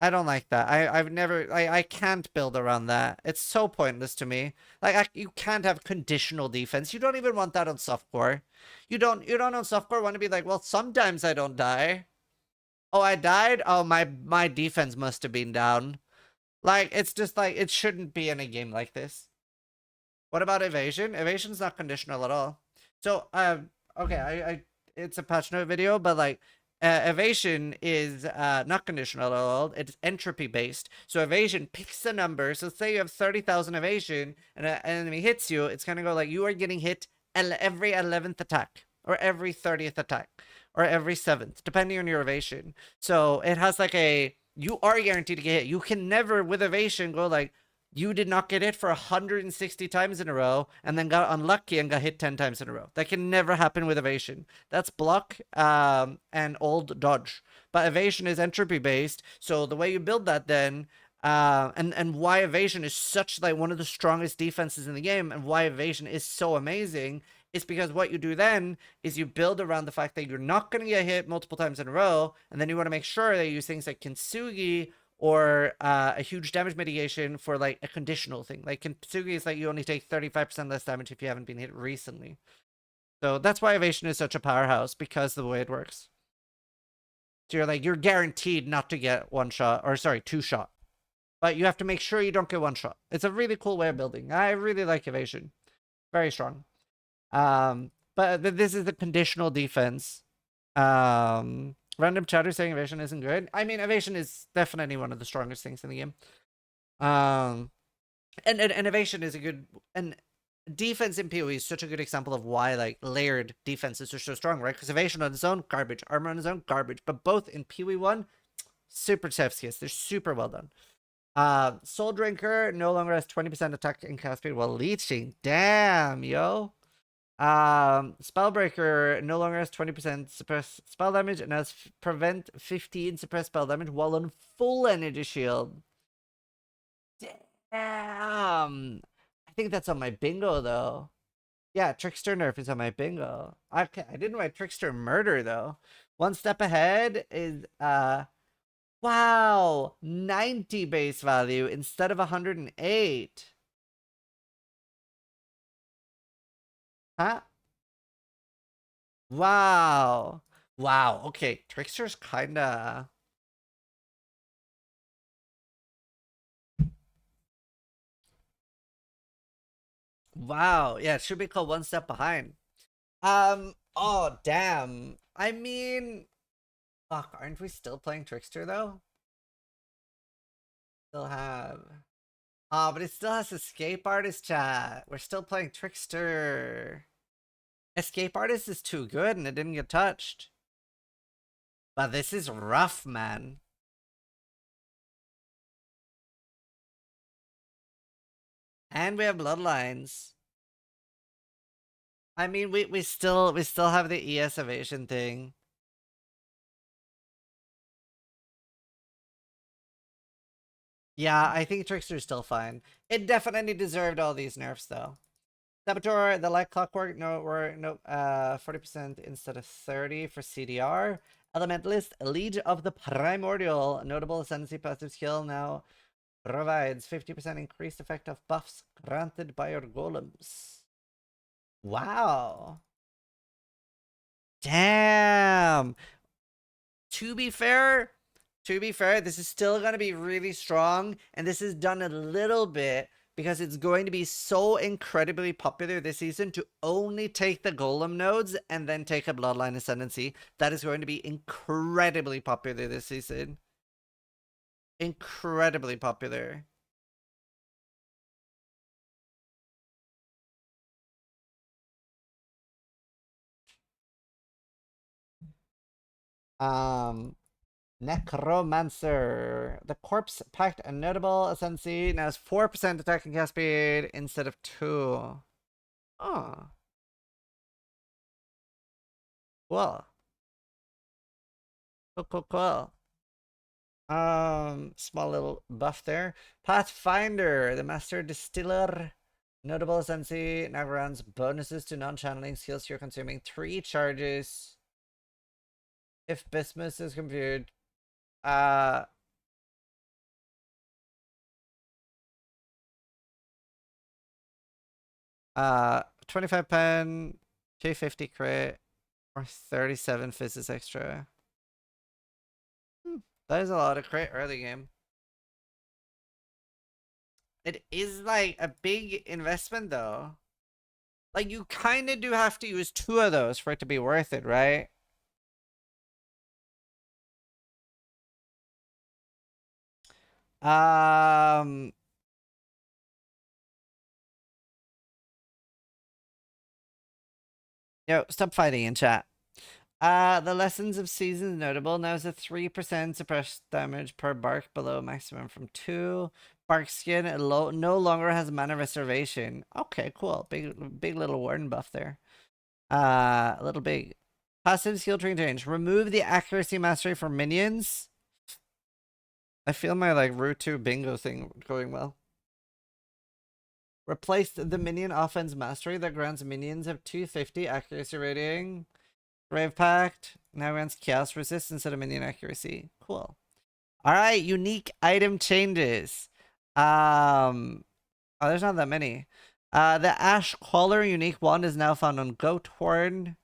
S1: I don't like that. I can't build around that. It's so pointless to me. Like you can't have conditional defense. You don't even want that on softcore. You don't on softcore want to be like, well, sometimes I don't die. Oh, I died? Oh, my defense must have been down. Like it's just like it shouldn't be in a game like this. What about evasion? Evasion's not conditional at all. So okay, I it's a patch note video, but like evasion is not conditional at all. It's entropy based. So evasion picks a number. So say you have 30,000 evasion and an enemy hits you, it's gonna go like you are getting hit every 11th attack or every 30th attack or every 7th, depending on your evasion. So it has like you are guaranteed to get hit. You can never with evasion go like you did not get hit for 160 times in a row and then got unlucky and got hit 10 times in a row. That can never happen with evasion. That's block and old dodge. But evasion is entropy based. So the way you build that then, and why evasion is such like one of the strongest defenses in the game and why evasion is so amazing is because what you do then is you build around the fact that you're not going to get hit multiple times in a row. And then you want to make sure that you use things like Kintsugi or a huge damage mitigation for like a conditional thing. Like Kintsugi is like you only take 35% less damage if you haven't been hit recently. So that's why evasion is such a powerhouse, because of the way it works. So you're guaranteed not to get one shot, or sorry, two shot. But you have to make sure you don't get one shot. It's a really cool way of building. I really like evasion. Very strong. But this is the conditional defense. Random chatter saying evasion isn't good. I mean, evasion is definitely one of the strongest things in the game. And evasion is a good, and defense in PoE is such a good example of why like layered defenses are so strong, right? Because evasion on its own, garbage. Armor on its own, garbage. But both in PoE 1, super chef's kiss. They're super well done. Soul Drinker no longer has 20% attack and cast speed while leeching. Damn, yo. Spellbreaker no longer has 20% suppressed spell damage and has prevent 15 suppressed spell damage while on full energy shield. Damn. I think that's on my bingo though. Yeah, Trickster nerf is on my bingo. I didn't write Trickster murder though. One step ahead is wow, 90 base value instead of 108. Huh? Wow. Wow. Okay, Trickster's kinda. Wow. Yeah, it should be called One Step Behind. Oh, damn. I mean, fuck, aren't we still playing Trickster though? Still have. Oh, but it still has Escape Artist chat. We're still playing Trickster. Escape Artist is too good and it didn't get touched. But this is rough, man. And we have Bloodlines. I mean, we still have the ES evasion thing. Yeah, I think Trickster's still fine. It definitely deserved all these nerfs though. Saboteur, the like clockwork, no, 40% instead of 30 for CDR. Elementalist, Liege of the Primordial, notable ascendancy passive skill now provides 50% increased effect of buffs granted by your golems. Wow. Damn. To be fair, this is still going to be really strong, and this is done a little bit because it's going to be so incredibly popular this season to only take the golem nodes and then take a bloodline ascendancy. That is going to be incredibly popular this season. Incredibly popular. Necromancer. The corpse packed a notable ascendancy. Now has 4% attack and cast speed instead of 2. Oh. Cool. Cool. Small little buff there. Pathfinder, the Master Distiller. Notable ascendancy. Now grants bonuses to non-channeling skills. You're consuming 3 charges. If Bismuth is computed. 25 pen, 250 crit, or 37 physics extra. That is a lot of crit early game. It is like a big investment though. Like you kind of do have to use 2 of those for it to be worth it, right? Um Yo, stop fighting in chat. The lessons of seasons notable. Now is a 3% suppressed damage per bark below maximum from 2. Bark skin no longer has mana reservation. Okay, cool. Big little warden buff there. A little big. Passive skill tree change. Remove the accuracy mastery for minions. I feel my like Route 2 bingo thing going well. Replaced the minion offense mastery that grants minions of 250 accuracy rating. Brave Pact now grants chaos resist instead of minion accuracy. Cool. Alright, unique item changes. Oh, there's not that many. The Ash Collar unique wand is now found on Goat Horn.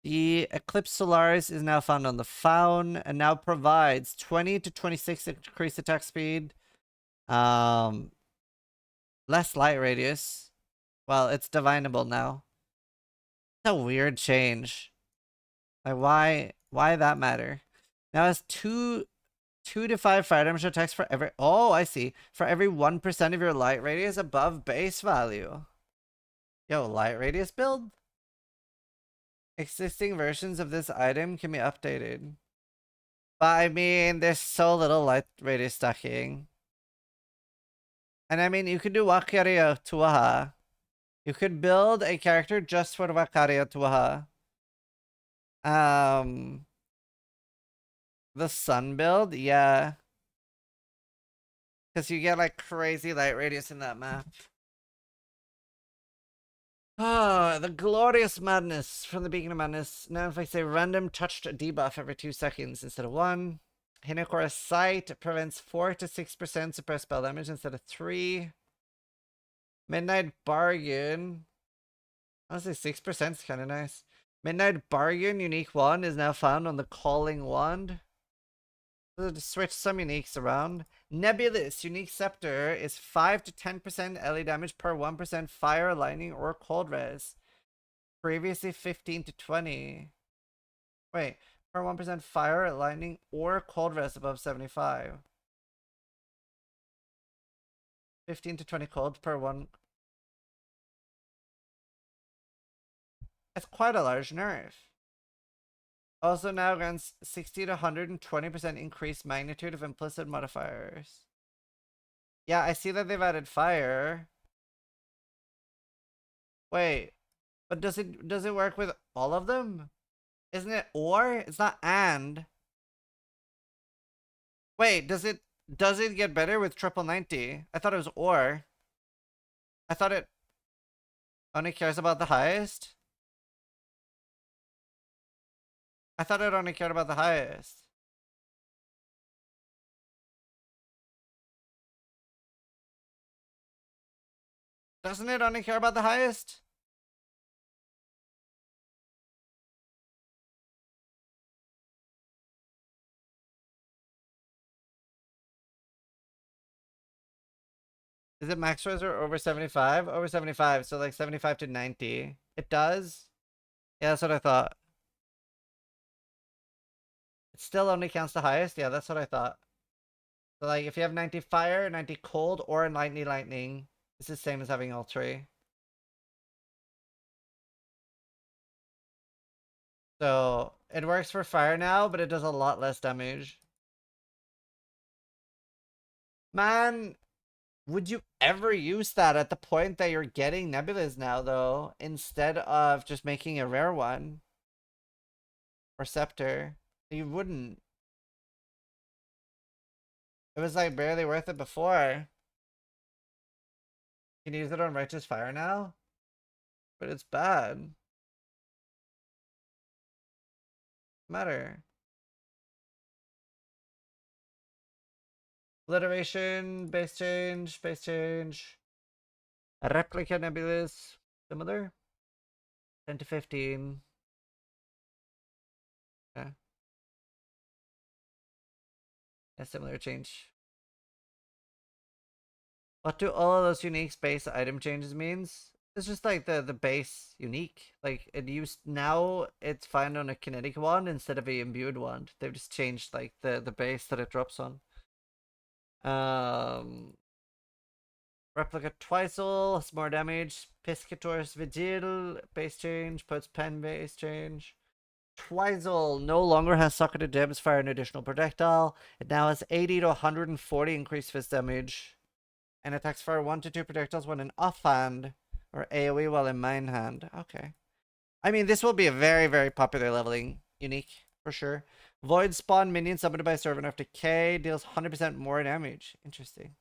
S1: The Eclipse Solaris is now found on the Faun and now provides 20 to 26 increased attack speed. Less light radius. Well, it's divinable now. It's a weird change. Like why that matter? Now it's 2 to 5 fire damage attacks for every I see. For every 1% of your light radius above base value. Yo, light radius build? Existing versions of this item can be updated. But I mean, there's so little light radius stacking. And I mean, you could do Wakaria Tuaha. You could build a character just for Wakaria Tuaha. The sun build, yeah. Because you get like crazy light radius in that map. Oh, the glorious madness from the beacon of madness. Now if I say random touched debuff every 2 seconds instead of 1. Hinekora Sight prevents 4 to 6% suppressed spell damage instead of 3. Midnight Bargain. Honestly, 6% is kind of nice. Midnight Bargain, unique wand, is now found on the Calling Wand. So switch some uniques around. Nebulous unique scepter is 5 to 10% LA damage per 1% fire, lightning, or cold res. Previously 15 to 20. Wait, per 1% fire, lightning, or cold res above 75. 15 to 20 cold per 1. That's quite a large nerf. Also now grants 60 to 120% increased magnitude of implicit modifiers. Yeah, I see that they've added fire. Wait, but does it work with all of them? Isn't it or? It's not and. Wait, does it get better with triple 90? I thought it was or. I thought it only cares about the highest. I thought it only cared about the highest. Doesn't it only care about the highest? Is it max res or over 75? Over 75, so like 75 to 90. It does? Yeah, that's what I thought. It still only counts the highest? Yeah, that's what I thought. So like if you have 90 fire, 90 cold, or 90 lightning, it's the same as having all three. So it works for fire now, but it does a lot less damage. Man, would you ever use that at the point that you're getting nebulas now, though, instead of just making a rare one? Or scepter? You wouldn't. It was like barely worth it before. You can use it on Righteous Fire now? But it's bad. Matter. Obliteration, base change, base change. A replica nebulous. Similar? 10 to 15. Yeah. A similar change. What do all of those unique base item changes means? It's just like the base unique. Like it used now it's found on a kinetic wand instead of a imbued wand. They've just changed like the base that it drops on. Replica Twisel has more damage. Piscator's Vigil base change. Puts pen base change. Twisel no longer has socketed gems fire an additional projectile. It now has 80 to 140 increased fist damage. And attacks fire 1 to 2 projectiles when in offhand or AoE while in main hand. Okay. I mean, this will be a very, very popular leveling unique for sure. Void spawn minion summoned by servant after K deals 100% more damage. Interesting.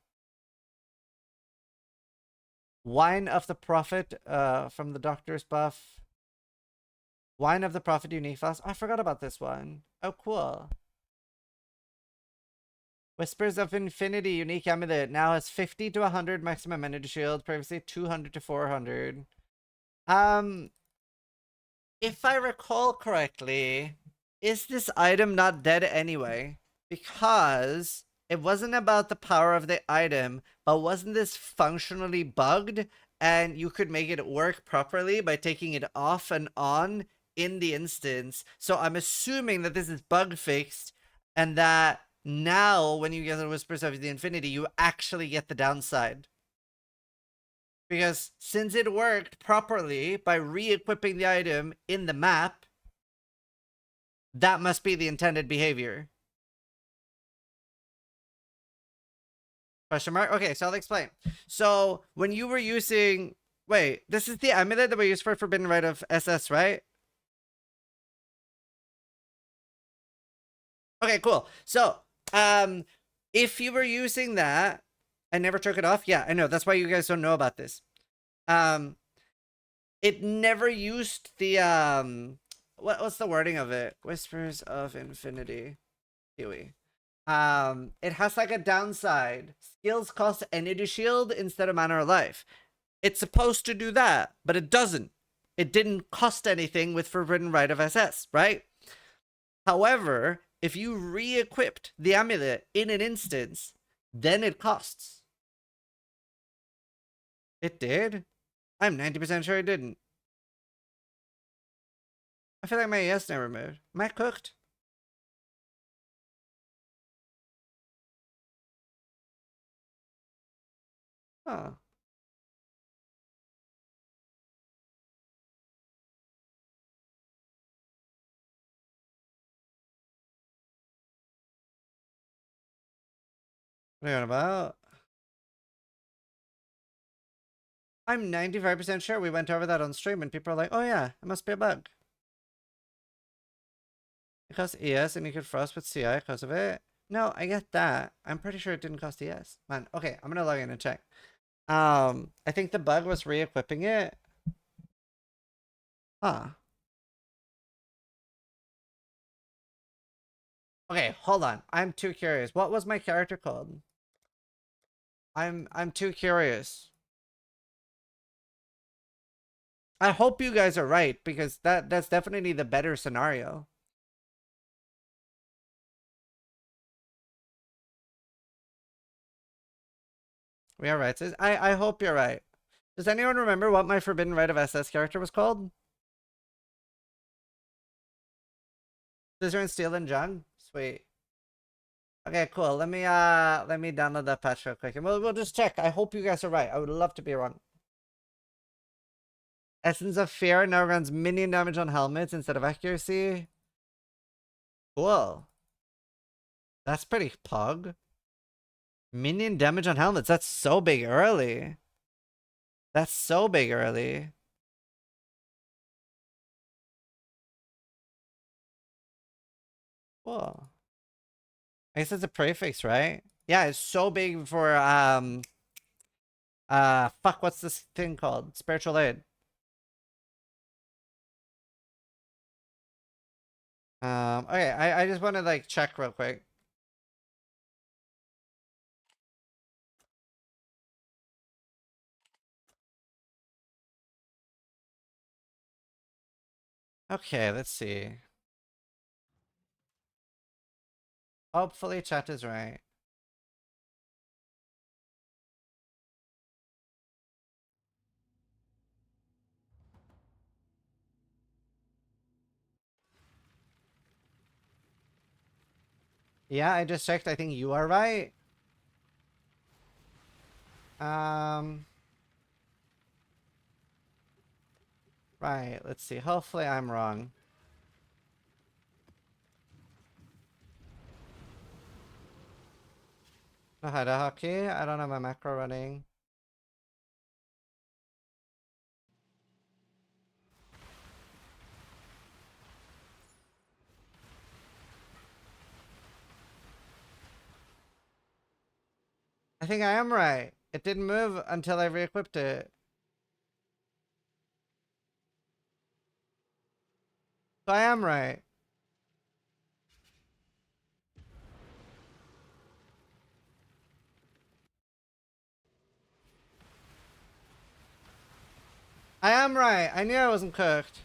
S1: Wine of the Prophet from the Doctor's buff. Wine of the Prophet unique fast. I forgot about this one. Oh, cool. Whispers of Infinity unique amulet now has 50 to 100 maximum energy shield, previously 200 to 400. If I recall correctly, is this item not dead anyway? Because it wasn't about the power of the item, but wasn't this functionally bugged? And you could make it work properly by taking it off and on in the instance. So I'm assuming that this is bug fixed and that now when you get the Whispers of the Infinity, you actually get the downside. Because since it worked properly by re-equipping the item in the map, that must be the intended behavior. Question mark? Okay, so I'll explain. So when you were using... Wait, this is the amulet that we use for Forbidden Rite of SS, right? Okay, cool. So, if you were using that and never took it off, yeah, I know. That's why you guys don't know about this. It never used the, what's the wording of it? Whispers of Infinity. Huey. It has like a downside. Skills cost energy shield instead of mana or life. It's supposed to do that, but it doesn't. It didn't cost anything with Forbidden Rite of SS, right? However, if you re-equipped the amulet in an instance, then it costs. It did? I'm 90% sure it didn't. I feel like my ES never moved. Am I cooked? Oh. What are you on about? I'm 95% sure we went over that on stream and people are like, oh yeah, it must be a bug. It costs ES and you could frost with CI because of it. No, I get that. I'm pretty sure it didn't cost ES. Man, okay, I'm gonna log in and check. I think the bug was re-equipping it. Huh. Okay, hold on. I'm too curious. What was my character called? I'm too curious. I hope you guys are right because that's definitely the better scenario. We are right. I hope you're right. Does anyone remember what my Forbidden Rite of SS character was called? Zizaran, Steel, and Jung? Sweet. Okay, cool. Let me download that patch real quick and we'll just check. I hope you guys are right. I would love to be wrong. Essence of Fear now runs minion damage on helmets instead of accuracy. Cool. That's pretty pug. Minion damage on helmets. That's so big early. That's so big early. Cool. I guess it's a prefix, right? Yeah, it's so big for fuck, what's this thing called? Spiritual aid. Okay, I just want to like check real quick. Okay, let's see. Hopefully chat is right. Yeah, I just checked. I think you are right. Right, let's see. Hopefully I'm wrong. No Hida hockey. I don't have my macro running. I think I am right. It didn't move until I re-equipped it. So I am right. I am right. I knew I wasn't cooked.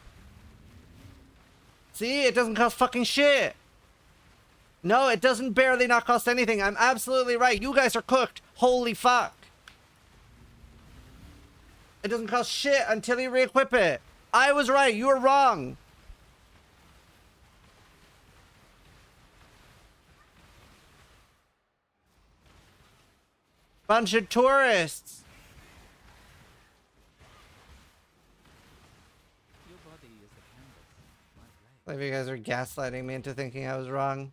S1: See, it doesn't cost fucking shit. No, it doesn't barely not cost anything. I'm absolutely right. You guys are cooked. Holy fuck. It doesn't cost shit until you re-equip it. I was right. You were wrong. Bunch of tourists. I believe you guys are gaslighting me into thinking I was wrong.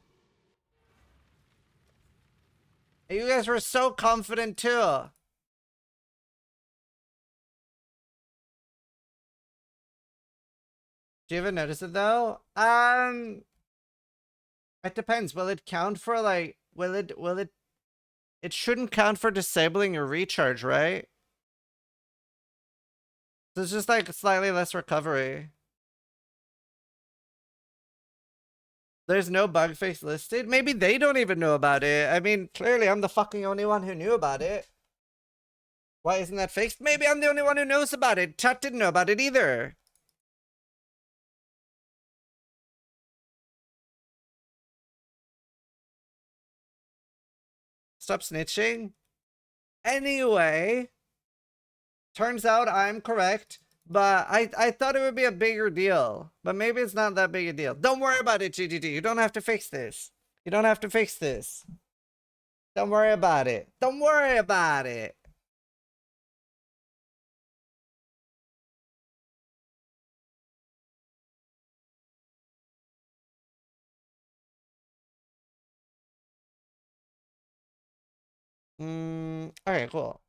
S1: You guys were so confident too. Do you even notice it though? It depends. Will it count for like? It shouldn't count for disabling your recharge, right? So it's just like slightly less recovery. There's no bug fix listed. Maybe they don't even know about it. I mean, clearly I'm the fucking only one who knew about it. Why isn't that fixed? Maybe I'm the only one who knows about it. Chat didn't know about it either. Stop snitching. Anyway, turns out I'm correct, but I thought it would be a bigger deal. But maybe it's not that big a deal. Don't worry about it, GGG. You don't have to fix this. You don't have to fix this. Don't worry about it. Don't worry about it. Okay, cool.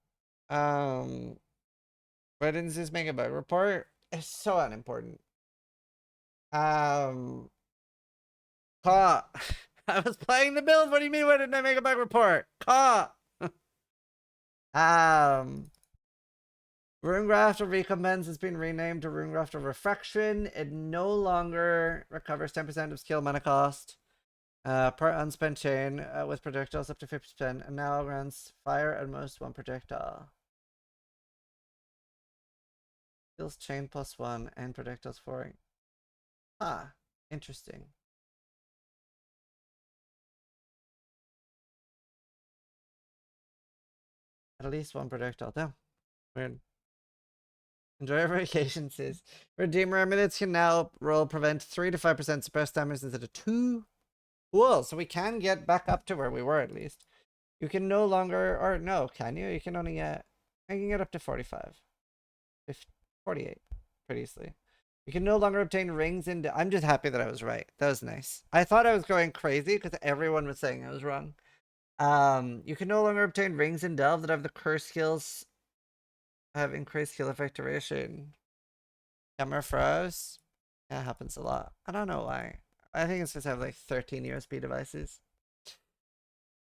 S1: Why didn't this make a bug report? It's so unimportant. Caw. I was playing the build. What do you mean? Why didn't I make a bug report? Caw. Runegraft of Recompense has been renamed to Runegraft of Refraction. It no longer recovers 10% of skill mana cost per unspent chain with projectiles up to 50%, and now grants fire at most one projectile. Skills chain +1 and projectiles 4. Ah, interesting. At least one projectile. Damn. Weird. Enjoy your vacation, sis. Redeemer amulets can now roll prevent 3 to 5% suppressed damage instead of 2. Cool, so we can get back up to where we were at least. You can no longer, or no, can you? You can only get, I can get up to 45. 50, 48, pretty easily. You can no longer obtain rings and I'm just happy that I was right. That was nice. I thought I was going crazy because everyone was saying I was wrong. You can no longer obtain rings and delve that have the curse skills have increased skill effect duration. Camera froze. That happens a lot. I don't know why. I think it's just have like 13 USB devices.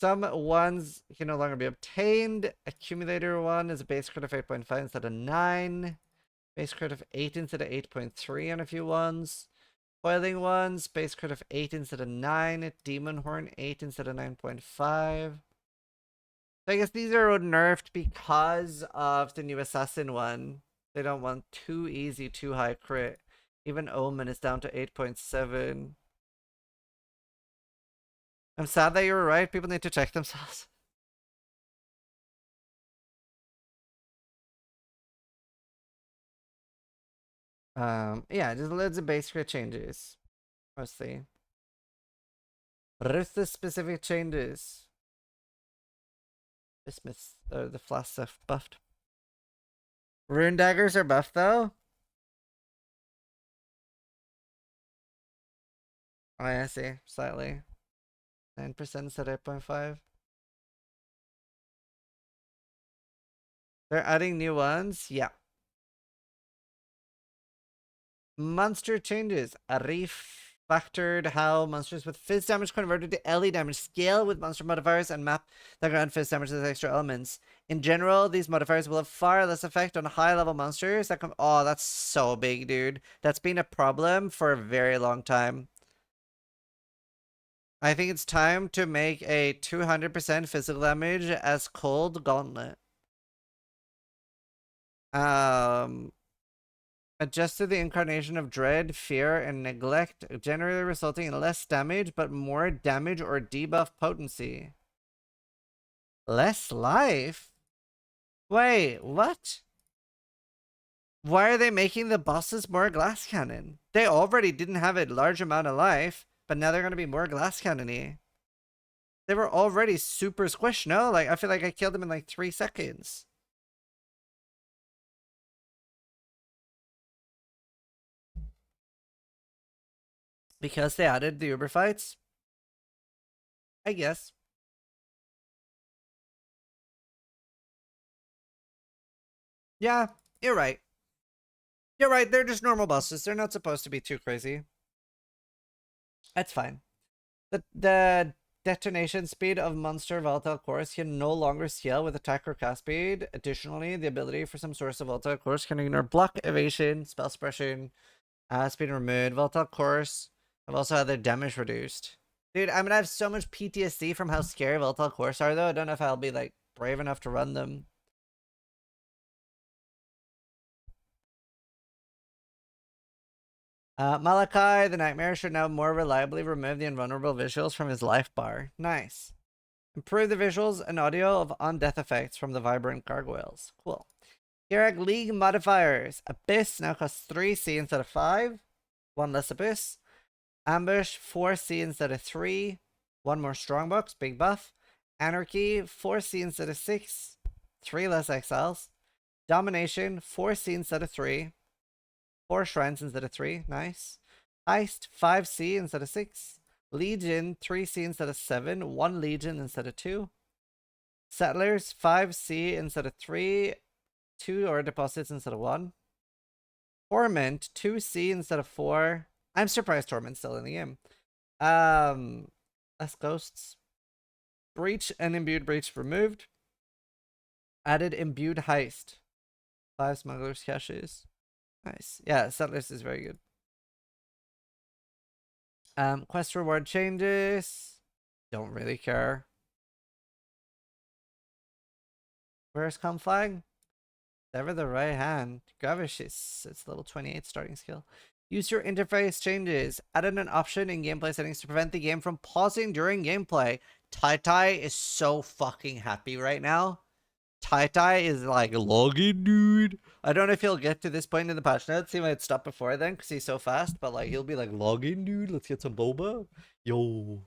S1: Some ones can no longer be obtained. Accumulator one is a base crit of 8.5 instead of 9. Base crit of 8 instead of 8.3 on a few ones. Foiling ones, base crit of 8 instead of 9. Demon Horn 8 instead of 9.5. So I guess these are nerfed because of the new Assassin one. They don't want too easy, too high crit. Even Omen is down to 8.7. I'm sad that you were right. People need to check themselves. Yeah, just loads of base crit changes. Mostly. Ruthless specific changes. Dismiss the flash stuff buffed. Rune daggers are buffed though. Oh, yeah, I see. Slightly. 9% instead of 8.5. They're adding new ones? Yeah. Monster changes. A refactored how monsters with fizz damage converted to LE damage scale with monster modifiers and map that grant fizz damage as extra elements. In general, these modifiers will have far less effect on high level monsters that come. Oh, that's so big, dude. That's been a problem for a very long time. I think it's time to make a 200% physical damage as cold gauntlet. Adjusted the incarnation of dread, fear, and neglect, generally resulting in less damage, but more damage or debuff potency. Less life? Wait, what? Why are they making the bosses more glass cannon? They already didn't have a large amount of life, but now they're going to be more glass cannon-y. They were already super squished, no? Like, I feel like I killed them in like 3 seconds. Because they added the Uber fights? I guess. Yeah, you're right. You're right. They're just normal bosses. They're not supposed to be too crazy. That's fine. The detonation speed of monster volatile cores can no longer scale with attack or cast speed. Additionally, the ability for some source of volatile cores can ignore block, evasion, spell suppression, has been removed. Volatile cores have also had their damage reduced. Dude, I'm gonna have so much PTSD from how scary volatile cores are, though. I don't know if I'll be like brave enough to run them. Malachi, the Nightmare, should now more reliably remove the invulnerable visuals from his life bar. Nice. Improve the visuals and audio of on-death effects from the vibrant gargoyles. Cool. Kirak League modifiers. Abyss now costs 3C instead of 5. One less Abyss. Ambush 4C instead of 3. One more Strongbox, big buff. Anarchy 4C instead of 6. 3 less Exiles. Domination 4C instead of 3. 4 Shrines instead of 3. Nice. Heist 5C instead of 6. Legion 3C instead of 7. 1 Legion instead of 2. Settlers 5C instead of 3. 2 ore deposits instead of 1. Torment 2C instead of 4. I'm surprised Torment's still in the game. Less ghosts. Breach and imbued breach removed. Added imbued heist. 5 smugglers caches. Nice. Yeah, Settlers is very good. Quest reward changes. Don't really care. Where's Come Flag? Sever the right hand. Gravish is its level 28 starting skill. User interface changes. Added an option in gameplay settings to prevent the game from pausing during gameplay. Tai Tai is so fucking happy right now. Tai Tai is like, login, dude. I don't know if he'll get to this point in the patch notes. He might stop before then because he's so fast, but like he'll be like, login, dude. Let's get some boba. Yo.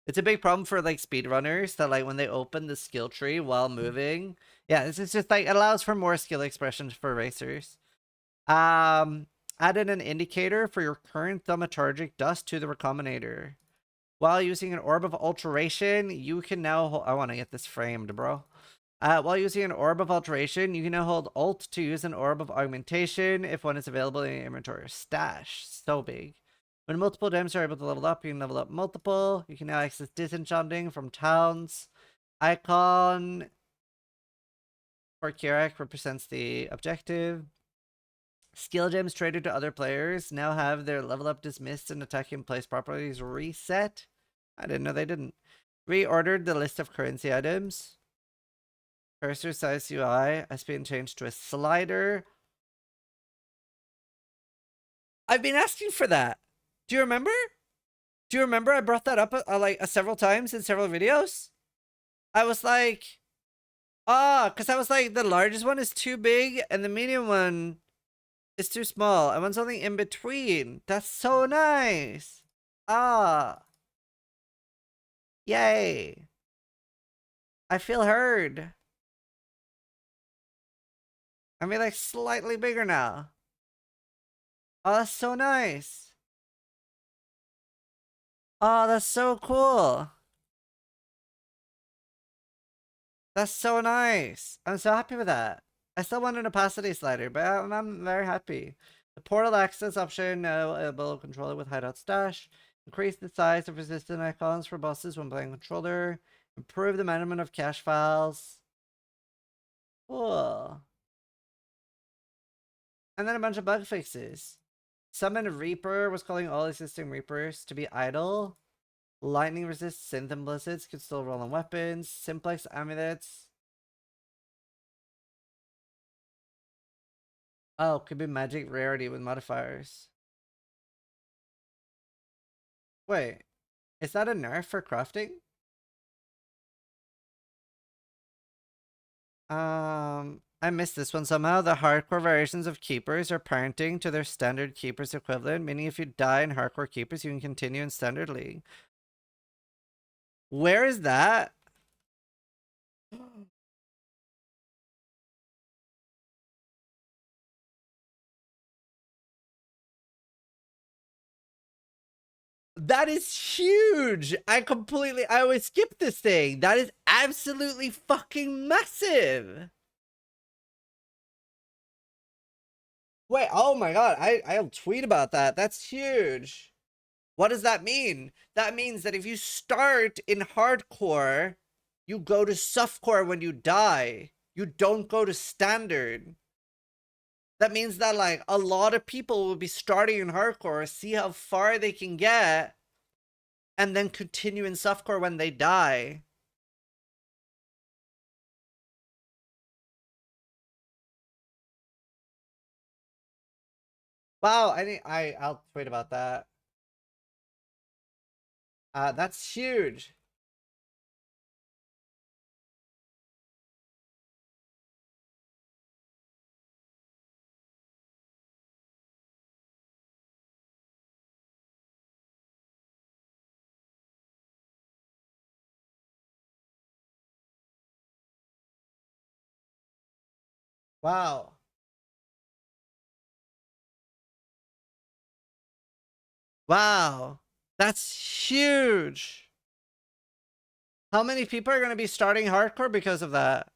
S1: It's a big problem for like speedrunners that like when they open the skill tree while moving. Yeah, it's just like it allows for more skill expressions for racers. Added an indicator for your current thaumaturgic dust to the recombinator. While using an orb of alteration, you can now I want to get this framed, bro. While using an orb of alteration, you can now hold Alt to use an orb of augmentation if one is available in your inventory or stash. So big. When multiple gems are able to level up, you can level up multiple. You can now access disenchanting from towns. Icon for Kirak represents the objective. Skill gems traded to other players now have their level up dismissed and attack in place properties reset. I didn't know they didn't. Reordered the list of currency items. Cursor size UI has been changed to a slider. I've been asking for that. Do you remember? Do you remember I brought that up several times in several videos? I was like, because I was like, the largest one is too big and the medium one is too small. I want something in between. That's so nice. Yay. I feel heard. I mean, like, slightly bigger now. Oh, that's so nice. Oh, that's so cool. That's so nice. I'm so happy with that. I still want an opacity slider, but I'm very happy. The portal access option will control it with hideout stash. Increase the size of resistant icons for bosses when playing controller. Improve the management of cache files. Cool. And then a bunch of bug fixes. Summon Reaper was calling all existing Reapers to be idle. Lightning resist synth and blizzards could still roll on weapons. Simplex amulets. Oh, could be magic rarity with modifiers. Wait, is that a nerf for crafting? I missed this one somehow. The hardcore variations of Keepers are parenting to their standard Keepers equivalent, meaning if you die in hardcore Keepers, you can continue in standard league. Where is that? That is huge. I always skip this thing. That is absolutely fucking massive. Wait, oh my god, I'll tweet about that. That's huge. What does that mean? That means that if you start in hardcore, you go to softcore when you die. You don't go to standard. That means that like a lot of people will be starting in hardcore, see how far they can get, and then continue in softcore when they die. Wow, I'll tweet about that. That's huge. Wow. Wow. That's huge. How many people are going to be starting hardcore because of that?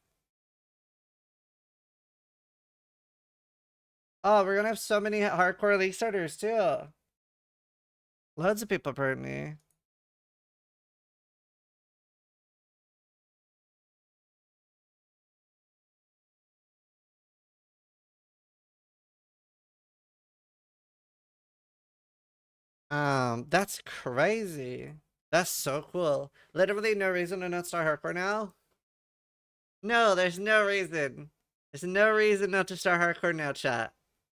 S1: Oh, we're going to have so many hardcore league starters too. Loads of people apparently. That's crazy. That's so cool. Literally no reason to not start hardcore now. No, there's no reason. There's no reason not to start hardcore now, chat.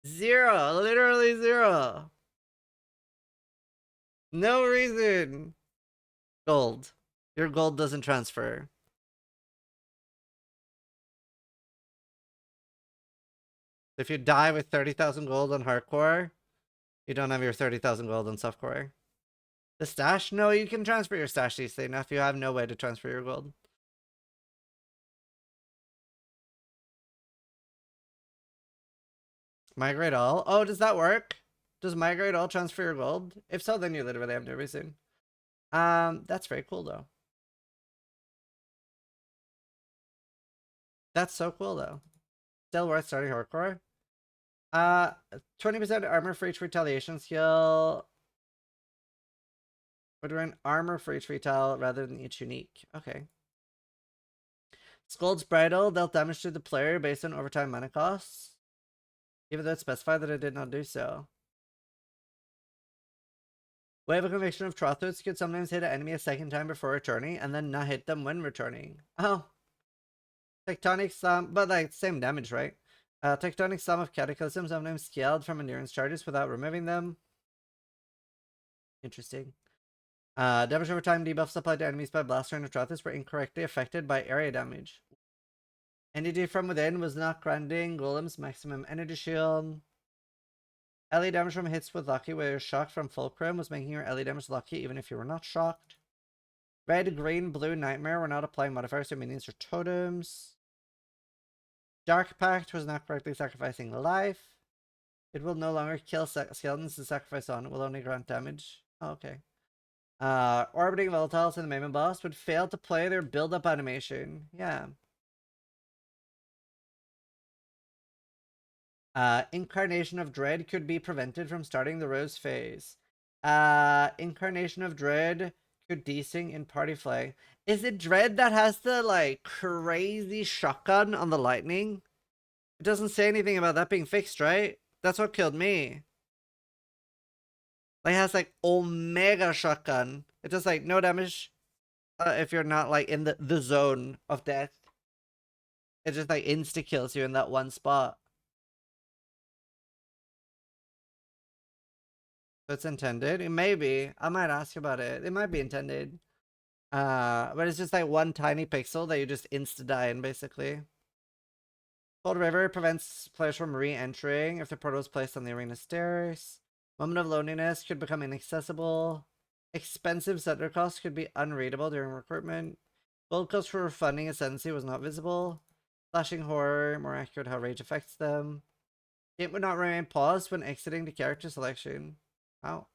S1: Zero. Literally zero. No reason. Gold. Your gold doesn't transfer. If you die with 30,000 gold on hardcore, you don't have your 30,000 gold on softcore. The stash? No, you can transfer your stash easily enough. You have no way to transfer your gold. Migrate all? Oh, does that work? Does migrate all transfer your gold? If so, then you literally have no reason. That's very cool though. That's so cool though. Still worth starting hardcore. 20% armor for each retaliation skill. We're doing armor for each retile rather than each unique. Okay. Scold's Bridle dealt damage to the player based on overtime mana costs, even though it specified that it did not do so. Wave of Conviction of Trothoots could sometimes hit an enemy a second time before returning, and then not hit them when returning. Oh. Tectonic Slam, but like, same damage, right? Tectonic Slam of Cataclysm sometimes scaled from endurance charges without removing them. Interesting. Damage over time debuffs applied to enemies by Blaster and Atrothus were incorrectly affected by area damage. Energy from within was not granting Golem's maximum energy shield. LE damage from hits with Lucky where you're shocked from Fulcrum was making your LE damage lucky even if you were not shocked. Red, green, blue, Nightmare were not applying modifiers to minions or totems. Dark Pact was not correctly sacrificing life. It will no longer kill skeletons to sacrifice on. It will only grant damage. Oh, okay. Orbiting volatiles in the main boss would fail to play their build-up animation. Yeah. Incarnation of Dread could be prevented from starting the Rose phase. Incarnation of Dread could desync in party flag. Is it Dread that has the, like, crazy shotgun on the lightning? It doesn't say anything about that being fixed, right? That's what killed me. Like, it has, like, Omega shotgun. It does, like, no damage if you're not, like, in the zone of death. It just, like, insta-kills you in that one spot. So it's intended. It may be. I might ask about it. It might be intended. But it's just like one tiny pixel that you just insta-die in, basically. Cold River prevents players from re-entering if the portal is placed on the arena stairs. Moment of Loneliness could become inaccessible. Expensive settler costs could be unreadable during recruitment. Gold cost for refunding ascendancy was not visible. Flashing Horror, more accurate how rage affects them. It would not remain paused when exiting the character selection. Wow.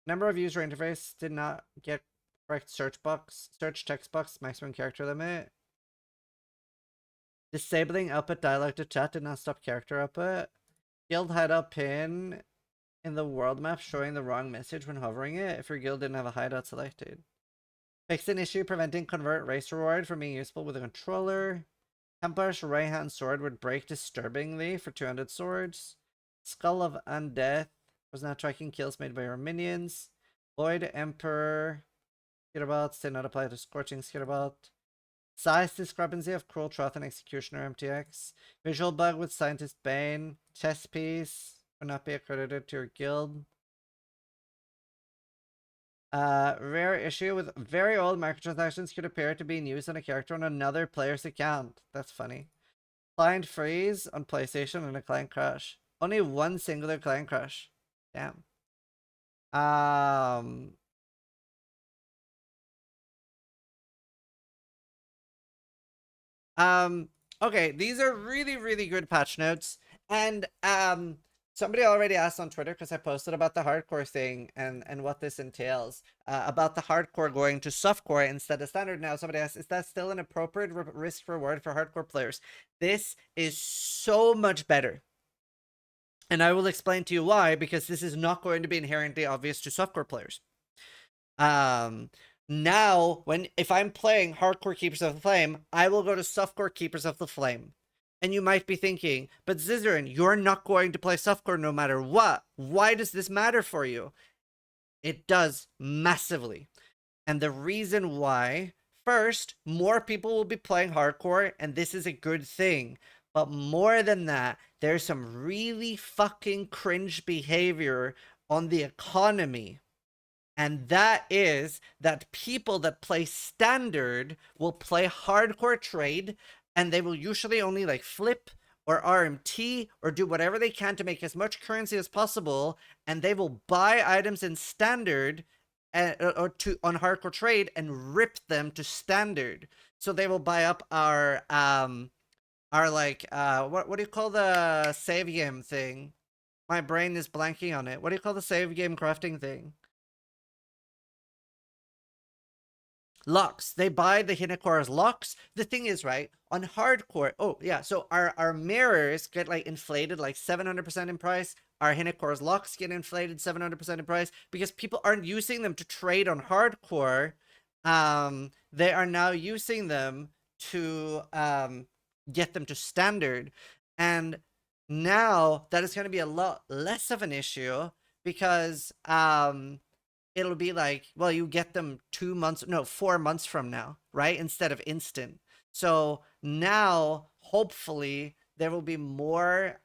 S1: Number of user interface did not get correct search text box maximum character limit. Disabling output dialogue to chat did not stop character output. Guild hideout pin in the world map showing the wrong message when hovering it if your guild didn't have a hideout selected. Fix an issue preventing convert race reward from being useful with a controller. Templar's right hand sword would break disturbingly for 200 swords. Skull of Undeath was not tracking kills made by your minions. Void Emperor Skitterbots did not apply to Scorching Skitterbot. Size discrepancy of Cruel Troth and Executioner MTX. Visual bug with Scientist Bane. Chess piece would not be accredited to your guild. Rare issue with very old microtransactions could appear to be used on a character on another player's account. That's funny. Client freeze on PlayStation and a client crash. Only one singular client crash. Damn. Okay, these are really, really good patch notes. And somebody already asked on Twitter, because I posted about the hardcore thing and what this entails, about the hardcore going to softcore instead of standard. Now somebody asked, is that still an appropriate risk reward for hardcore players? This is so much better. And I will explain to you why, because this is not going to be inherently obvious to softcore players. Now, if I'm playing Hardcore Keepers of the Flame, I will go to Softcore Keepers of the Flame. And you might be thinking, but Zizaran, you're not going to play Softcore no matter what. Why does this matter for you? It does massively. And the reason why, first, more people will be playing Hardcore, and this is a good thing. But more than that, there's some really fucking cringe behavior on the economy. And that is that people that play standard will play hardcore trade, and they will usually only like flip or RMT or do whatever they can to make as much currency as possible, and they will buy items in standard or on hardcore trade and rip them to standard. So they will buy up our like what do you call the save game thing? My brain is blanking on it. What do you call the save game crafting thing? Locks. They buy the Hinakora's locks. The thing is, right, on hardcore, oh yeah, so our mirrors get like inflated like 700% in price. Our Hinakora's locks get inflated 700% in price because people aren't using them to trade on hardcore. They are now using them to get them to standard. And now that is going to be a lot less of an issue because it'll be like, well, you get them 4 months from now, right? Instead of instant. So now, hopefully, there will be more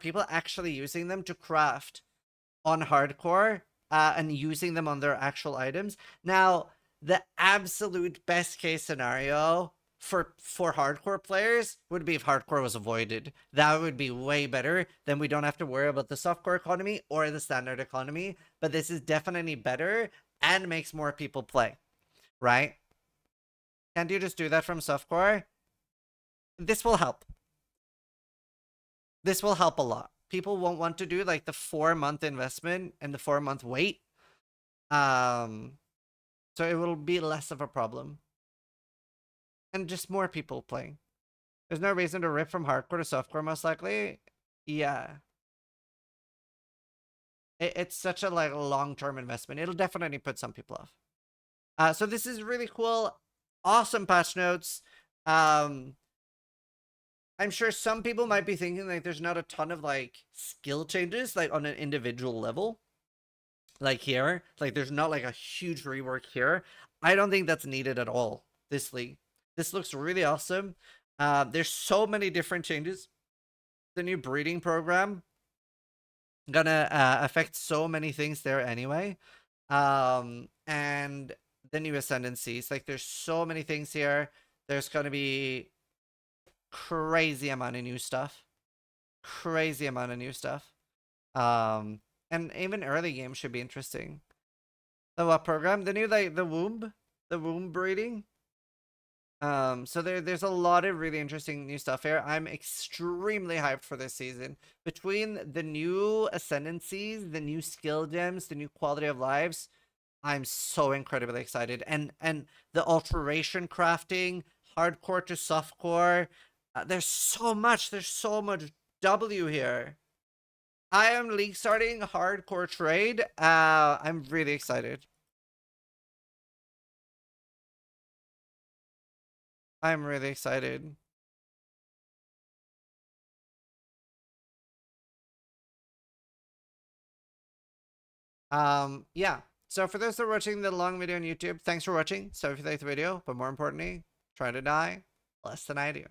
S1: people actually using them to craft on hardcore and using them on their actual items. Now, the absolute best case scenario for hardcore players would be if hardcore was avoided. That would be way better. Then we don't have to worry about the softcore economy or the standard economy. But this is definitely better and makes more people play, right? Can't you just do that from softcore? This will help. This will help a lot. People won't want to do like the 4-month investment and the 4-month wait. So it will be less of a problem. And just more people playing. There's no reason to rip from hardcore to softcore, most likely. Yeah. It's such a like long-term investment. It'll definitely put some people off. So this is really cool. Awesome patch notes. I'm sure some people might be thinking like there's not a ton of like skill changes like on an individual level. Like here. Like there's not like a huge rework here. I don't think that's needed at all, this league. This looks really awesome. There's so many different changes. The new breeding program gonna affect so many things there anyway. And the new ascendancies. Like there's so many things here. There's gonna be crazy amount of new stuff. Crazy amount of new stuff. And even early games should be interesting. The what program? The new like the womb breeding. So there's a lot of really interesting new stuff here. I'm extremely hyped for this season. Between the new ascendancies, the new skill gems, the new quality of lives, I'm so incredibly excited. And the alteration crafting, hardcore to softcore, There's so much. There's so much W here. I am league starting hardcore trade. I'm really excited. I'm really excited. Yeah. So for those that are watching the long video on YouTube, thanks for watching. So if you liked the video, but more importantly, try to die less than I do.